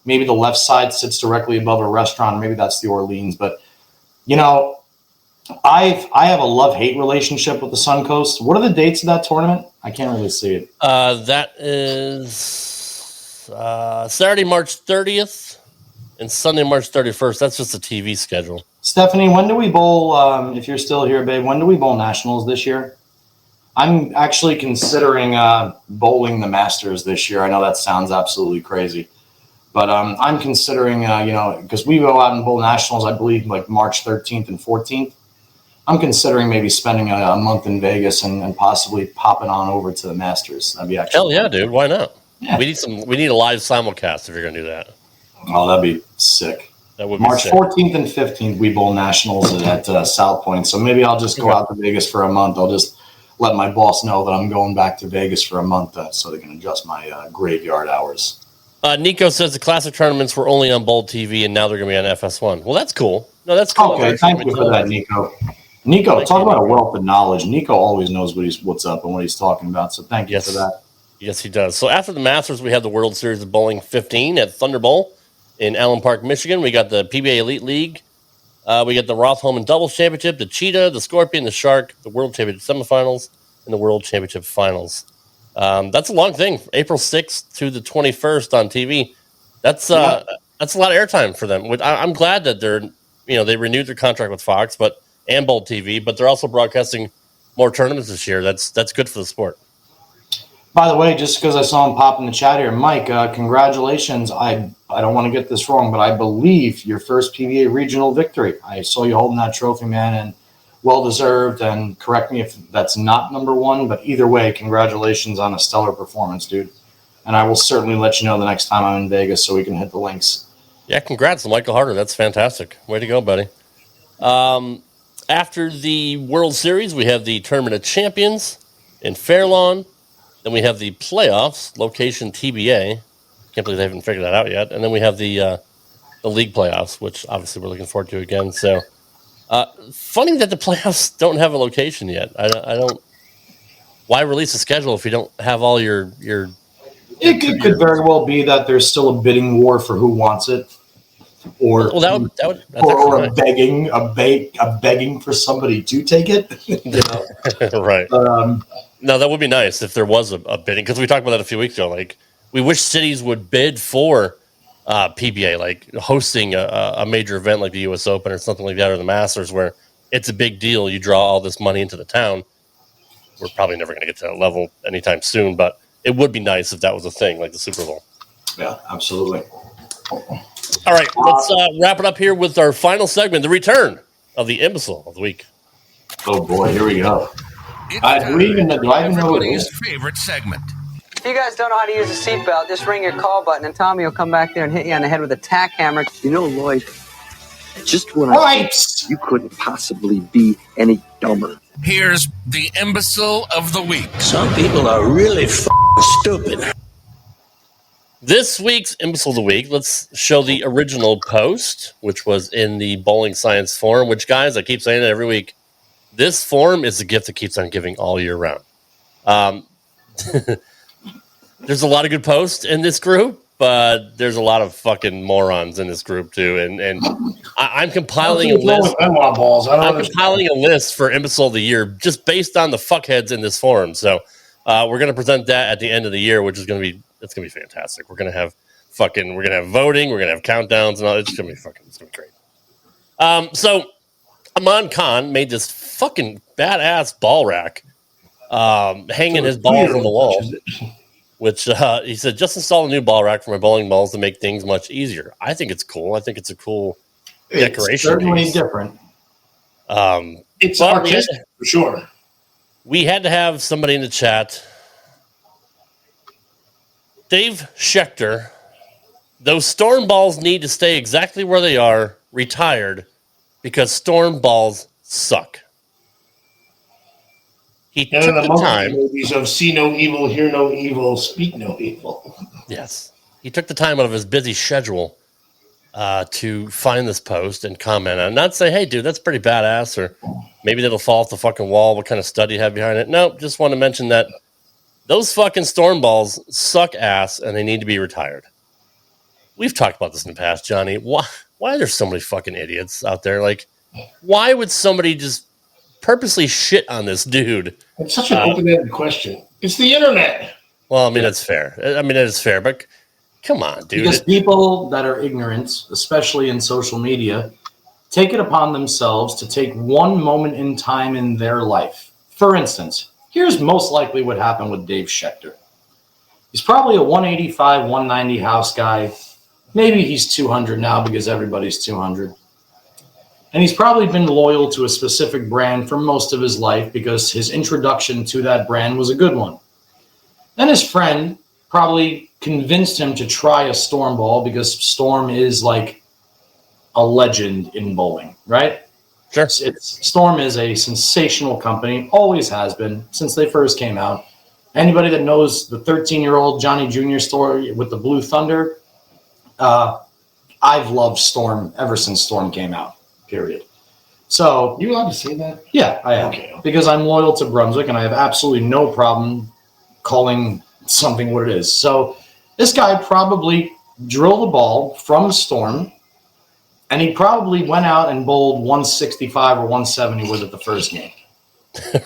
maybe the left side sits directly above a restaurant, maybe that's the Orleans, but I have a love-hate relationship with the Suncoast. What are the dates of that tournament? I can't really see it. That is Saturday, March 30th and Sunday, March 31st. That's just the TV schedule. Stephanie, when do we bowl, if you're still here, babe, when do we bowl nationals this year? I'm actually considering bowling the Masters this year. I know that sounds absolutely crazy. But I'm considering, because we go out and bowl nationals, I believe, like March 13th and 14th. I'm considering maybe spending a month in Vegas and possibly popping on over to the Masters. That'd be actually hell yeah, dude. Why not? Yeah. We need a live simulcast if you're gonna do that. Oh, that'd be sick. That would be March sick. 14th and 15th, we bowl nationals at South Point. So maybe I'll just go out to Vegas for a month. I'll just let my boss know that I'm going back to Vegas for a month so they can adjust my graveyard hours. Nico says the classic tournaments were only on Bold TV and now they're going to be on FS1. Well, that's cool. No, that's cool. Okay, thank you for that, Nico. Nico, talk about a wealth of knowledge. Nico always knows what's up and what he's talking about, so thank you for that. Yes, he does. So after the Masters, we had the World Series of Bowling 15 at Thunder Bowl in Allen Park, Michigan. We got the PBA Elite League. We got the Roth-Holman Doubles Championship, the Cheetah, the Scorpion, the Shark, the World Championship Semifinals, and the World Championship Finals. That's a long thing. April 6th to the 21st on TV. That's a lot of airtime for them. I'm glad that they renewed their contract with Fox, and Bold TV, but they're also broadcasting more tournaments this year. That's good for the sport. By the way, just because I saw him pop in the chat here, Mike, congratulations. I don't want to get this wrong, but I believe your first PBA regional victory. I saw you holding that trophy, man, and well-deserved, and correct me if that's not number one, but either way, congratulations on a stellar performance, dude. And I will certainly let you know the next time I'm in Vegas so we can hit the links. Yeah, congrats to Michael Harder. That's fantastic. Way to go, buddy. After the World Series, we have the Tournament of Champions in Fairlawn. Then we have the playoffs, location TBA. Can't believe they haven't figured that out yet. And then we have the league playoffs, which obviously we're looking forward to again. So, funny that the playoffs don't have a location yet. I don't. Why release a schedule if you don't have all your? It could very well be that there's still a bidding war for who wants it, or a begging for somebody to take it. Right. No, that would be nice if there was a bidding, because we talked about that a few weeks ago. Like, we wish cities would bid for PBA, like hosting a major event like the U.S. Open or something like that, or the Masters, where it's a big deal. You draw all this money into the town. We're probably never going to get to that level anytime soon, but it would be nice if that was a thing, like the Super Bowl. Yeah, absolutely. All right, let's wrap it up here with our final segment, the return of the Imbecile of the Week. Oh, boy, here we go. Do I even know what it is? Favorite segment. If you guys don't know how to use a seatbelt, just ring your call button and Tommy will come back there and hit you on the head with a tack hammer. You know, Lloyd, just when I think you couldn't possibly be any dumber. Here's the Imbecile of the Week. Some people are really stupid. This week's Imbecile of the Week, let's show the original post, which was in the Bowling Science Forum, which, guys, I keep saying it every week. This forum is the gift that keeps on giving all year round. There's a lot of good posts in this group, but there's a lot of fucking morons in this group too. And I'm compiling a list. I'm compiling a list for Imbecile of the Year just based on the fuckheads in this forum. So we're gonna present that at the end of the year, which is gonna be fantastic. We're gonna have voting, we're gonna have countdowns, and all. It's gonna be great. So Aman Khan made this fucking badass ball rack, hanging his balls on the wall. Which he said, just install a new ball rack for my bowling balls to make things much easier. I think it's cool. I think it's a cool decoration. It's certainly different. It's artistic for sure. We had to have somebody in the chat. Dave Schechter, those storm balls need to stay exactly where they are, retired, because storm balls suck. He took the time. Movies of see no evil, hear no evil, speak no evil. Yes, he took the time out of his busy schedule to find this post and comment on it. Not say, "Hey, dude, that's pretty badass," or maybe that'll fall off the fucking wall. What kind of study you have behind it? Nope, just want to mention that those fucking storm balls suck ass and they need to be retired. We've talked about this in the past, Johnny. Why are there so many fucking idiots out there? Like, why would somebody just purposely shit on this dude? It's such an open-ended question. It's the internet. Well, I mean, that's fair. I mean, that is fair, but come on, dude. Because people that are ignorant, especially in social media, take it upon themselves to take one moment in time in their life. For instance, here's most likely what happened with Dave Schechter. He's probably a 185, 190 house guy. Maybe he's 200 now because everybody's 200. And he's probably been loyal to a specific brand for most of his life because his introduction to that brand was a good one. Then his friend probably convinced him to try a Storm ball because Storm is like a legend in bowling, right? Sure. Storm is a sensational company, always has been since they first came out. Anybody that knows the 13-year-old Johnny Jr. story with the Blue Thunder, I've loved Storm ever since Storm came out, period. So, you allowed to say that? Yeah, I am. Okay. Because I'm loyal to Brunswick and I have absolutely no problem calling something what it is. So this guy probably drilled the ball from Storm, and he probably went out and bowled 165 or 170 with it the first game.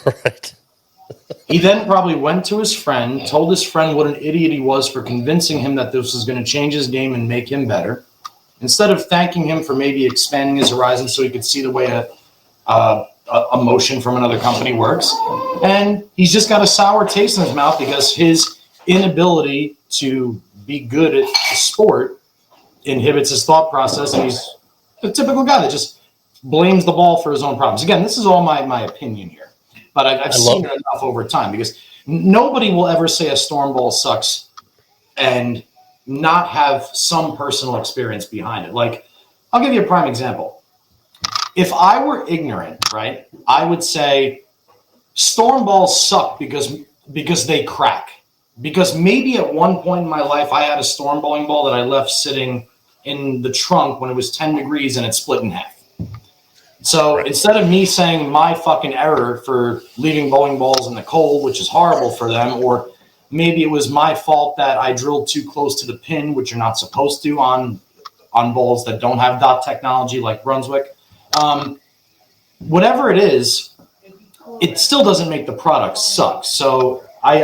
Right. He then probably went to his friend, told his friend what an idiot he was for convincing him that this was going to change his game and make him better. Instead of thanking him for maybe expanding his horizon so he could see the way a motion from another company works. And he's just got a sour taste in his mouth because his inability to be good at the sport inhibits his thought process. And he's a typical guy that just blames the ball for his own problems. Again, this is all my opinion here. But I've seen it enough over time because nobody will ever say a Storm ball sucks and not have some personal experience behind it. Like, I'll give you a prime example. If I were ignorant, right, I would say Storm balls suck because they crack. Because maybe at one point in my life I had a Storm bowling ball that I left sitting in the trunk when it was 10 degrees and it split in half. So instead of me saying my fucking error for leaving bowling balls in the cold, which is horrible for them, or maybe it was my fault that I drilled too close to the pin, which you're not supposed to on balls that don't have dot technology like Brunswick. Whatever it is, it still doesn't make the product suck. So what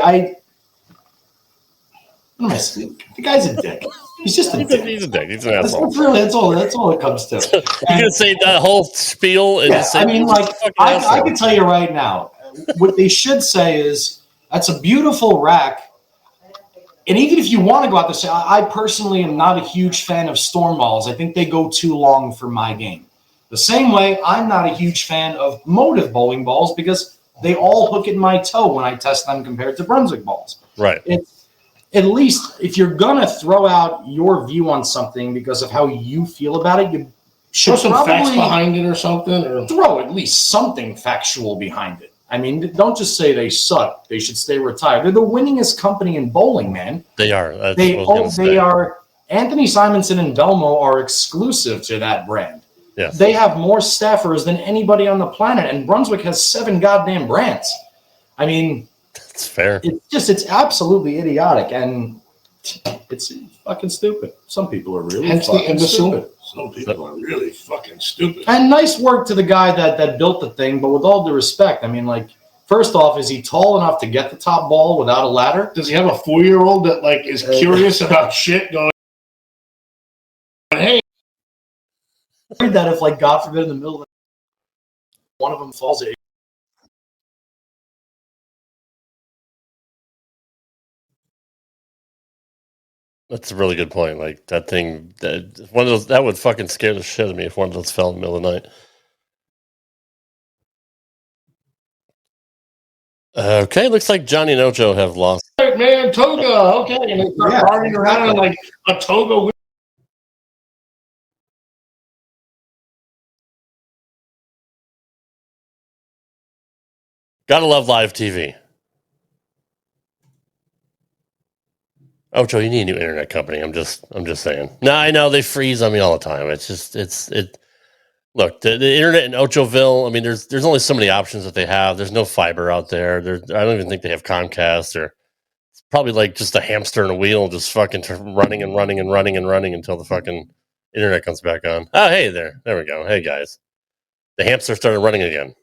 am I saying? The guy's a dick. He's just a dick. He's a dick. He's an asshole. That's all it comes to. You're gonna say that whole spiel and just say, I mean, like, I can tell you right now, what they should say is that's a beautiful rack. And even if you want to go out there and say, I personally am not a huge fan of Storm balls. I think they go too long for my game. The same way, I'm not a huge fan of Motive bowling balls because they all hook in my toe when I test them compared to Brunswick balls. Right. At least if you're going to throw out your view on something because of how you feel about it, you should throw some facts behind it or something. Or throw at least something factual behind it. I mean, don't just say they suck. They should stay retired. They're the winningest company in bowling, man. They are. They are. Anthony Simonson and Velmo are exclusive to that brand. Yes. They have more staffers than anybody on the planet, and Brunswick has 7 goddamn brands. I mean, that's fair. It's absolutely idiotic, and it's fucking stupid. Some people are really fucking stupid. Some people are really fucking stupid. And nice work to the guy that built the thing, but with all due respect, I mean, like, first off, is he tall enough to get the top ball without a ladder? Does he have a 4-year-old that like is curious about shit going, hey? That if, like, God forbid, in the middle of one of them falls, That's a really good point. Like that thing, one of those that would fucking scare the shit out of me if one of those fell in the middle of the night. Okay, looks like Johnny and Ocho have lost. Hey, man, toga. Okay, and they start partying around like a toga. Gotta love live TV. Ocho, you need a new internet company. I'm just saying. No, I know they freeze on me all the time. It's just Look, the internet in Ochoville. I mean, there's only so many options that they have. There's no fiber out there. I don't even think they have Comcast. Or it's probably like just a hamster in a wheel, just fucking running and running and running and running until the fucking internet comes back on. Oh, hey there we go. Hey guys, The hamster started running again.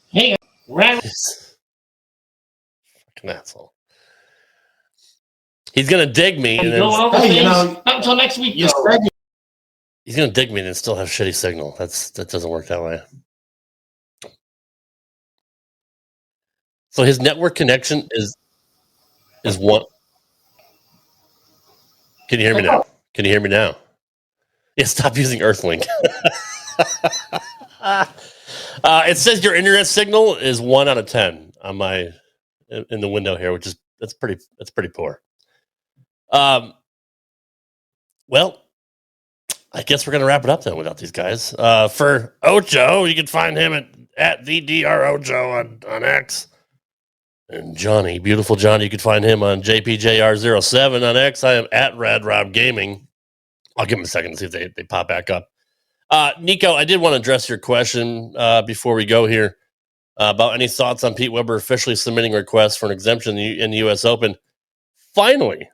Hey, Rad. Fucking asshole. He's gonna dig me and then Not until next week. he's gonna dig me and then still have shitty signal. That doesn't work that way. So his network connection is one. Can you hear me now? Can you hear me now? Yeah, stop using Earthlink. It says your internet signal is 1 out of 10 on my in the window here, which is that's pretty poor. Well, I guess we're gonna wrap it up then without these guys. For Ocho, you can find him at the Dr Ocho on X. And Johnny, beautiful Johnny, you can find him on JPJR07 on X. I am at Rad Rob Gaming. I'll give him a second to see if they pop back up. Nico, I did want to address your question before we go here about any thoughts on Pete Weber officially submitting requests for an exemption in the U.S. Open. Finally,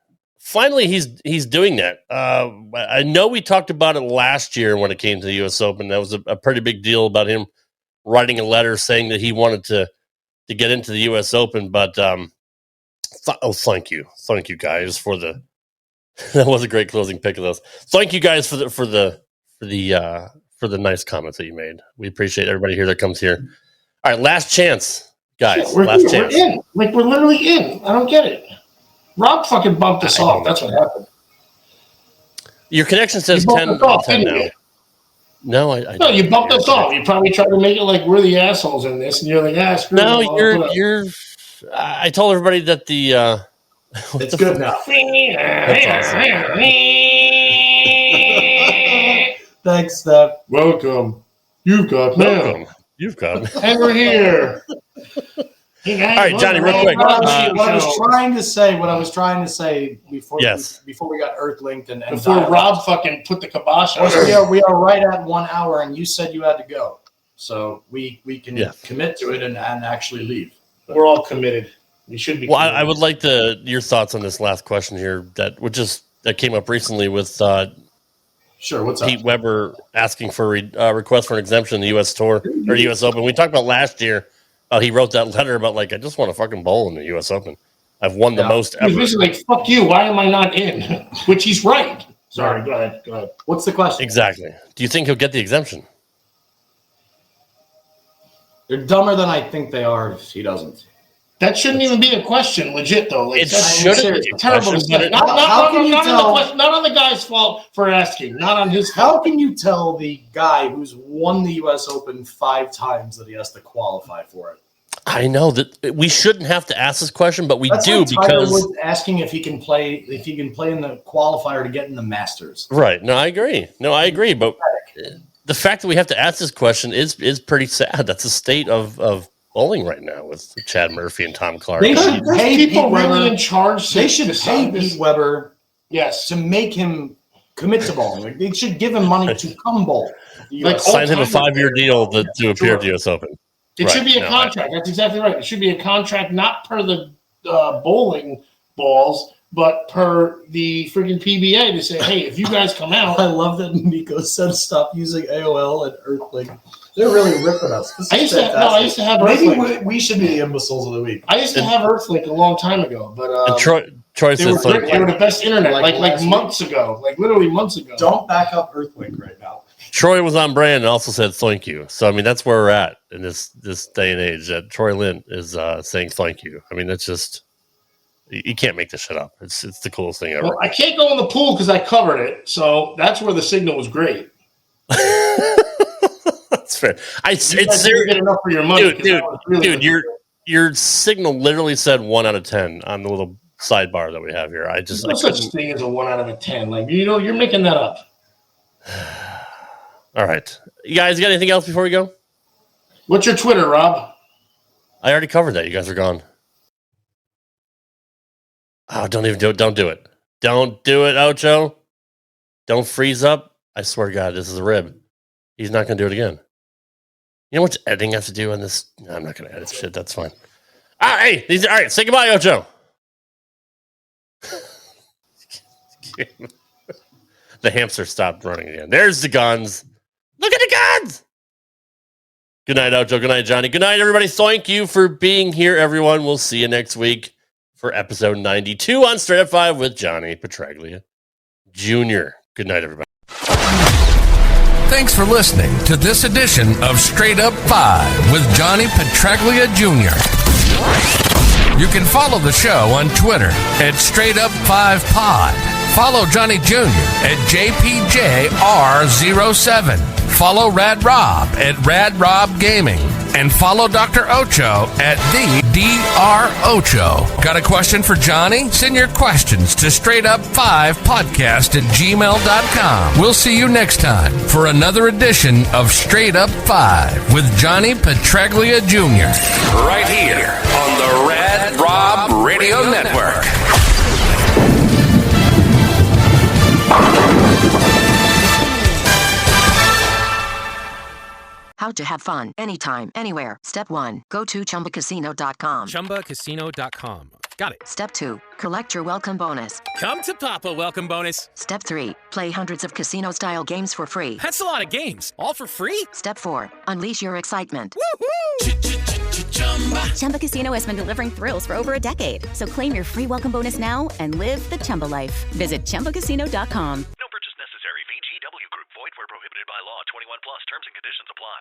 he's doing that. I know we talked about it last year when it came to the U.S. Open. That was a pretty big deal about him writing a letter saying that he wanted to get into the U.S. Open, but thank you guys for the that was a great closing pick of those. Thank you guys for the nice comments that you made. We appreciate everybody here that comes here. All right, last chance, guys. We're last here. chance. We're in. Like we're literally in. I don't get it. Rob fucking bumped us off. That's what happened. Your connection says 10 out of 10 now. No, No, you bumped us off. You probably tried to make it like we're the assholes in this, and you're like, screw no, it. you're. I told everybody that the. It's good now. Thanks, Steph. Welcome. You've got mail. You've got. And we're here. All right, Johnny, real quick. What I was trying to say before we got Earthlinked and before Rob fucking put the kibosh on. We are right at 1 hour, and you said you had to go, so we can commit to it and actually leave. We're all committed. We should be. Well, I would like your thoughts on this last question here that came up recently with sure. What's Pete Weber asking for a request for an exemption in the U.S. Tour or U.S. Open. We talked about last year. He wrote that letter about like I just want to fucking bowl in the U.S. Open. I've won the most ever. He's like, fuck you. Why am I not in? Which he's right. Sorry. Go ahead. What's the question? Exactly. Do you think he'll get the exemption? They're dumber than I think they are if he doesn't. That shouldn't even be a question, legit though. Like, it shouldn't be terrible. Not on the guy's fault for asking. Not on his fault. How can you tell the guy who's won the U.S. Open 5 times that he has to qualify for it? I know that we shouldn't have to ask this question, but That's do like because Woods asking if he can play in the qualifier to get in the Masters. Right. No, I agree. But the fact that we have to ask this question is pretty sad. That's the state of bowling right now with Chad Murphy and Tom Clark. They should pay people really in charge. They should pay Pete Weber, yes, to make him commit to bowling. Like, they should give him money to come bowl. Like sign him a 5-year deal to appear at the U.S. Open. It should be a contract. That's exactly right. It should be a contract, not per the bowling balls, but per the freaking PBA to say, hey, if you guys come out. I love that Nico said stop using AOL and Earthlink. They're really ripping us. I used to have Earthlink. Maybe we should be the imbeciles of the week. I used to have Earthlink a long time ago, but Troy says they were the best internet, like months ago, like literally months ago. Don't back up Earthlink right now. Troy was on brand and also said thank you. So I mean that's where we're at in this day and age. That Troy Lint is saying thank you. I mean that's just you can't make this shit up. It's the coolest thing ever. Well, I can't go in the pool because I covered it, so that's where the signal was great. That's fair. It's serious. Get enough for your money, dude. Your signal literally said 1 out of 10 on the little sidebar that we have here. There's no such thing as a 1 out of 10. Like you're making that up. All right, you guys got anything else before we go? What's your Twitter, Rob? I already covered that. You guys are gone. Oh, don't even do it. Don't do it. Don't do it, Ocho. Don't freeze up. I swear to God, this is a rib. He's not going to do it again. You know what editing I have to do on this? No, I'm not going to edit shit. That's fine. All right, all right. Say goodbye, Ocho. The hamster stopped running again. There's the guns. Look at the guns. Good night, Ocho. Good night, Johnny. Good night, everybody. Thank you for being here, everyone. We'll see you next week for episode 92 on Straight Up 5 with Johnny Petraglia Jr. Good night, everybody. Thanks for listening to this edition of Straight Up 5 with Johnny Petraglia Jr. You can follow the show on Twitter at Straight Up 5 Pod. Follow Johnny Jr. at JPJR07. Follow Rad Rob at Rad Rob Gaming. And follow Dr. Ocho at the Dr. Ocho. Got a question for Johnny? Send your questions to straightup5podcast@gmail.com. We'll see you next time for another edition of Straight Up 5 with Johnny Petraglia Jr. Right here on the Rad Rob Radio Network. How to have fun anytime, anywhere. Step 1. Go to ChumbaCasino.com. ChumbaCasino.com. Got it. Step 2. Collect your welcome bonus. Come to Papa welcome bonus. Step 3. Play hundreds of casino-style games for free. That's a lot of games. All for free? Step 4. Unleash your excitement. Woohoo! Chumba Casino has been delivering thrills for over a decade. So claim your free welcome bonus now and live the Chumba life. Visit ChumbaCasino.com. No purchase necessary. VGW Group. Void where prohibited by law. 21 plus. Terms and conditions apply.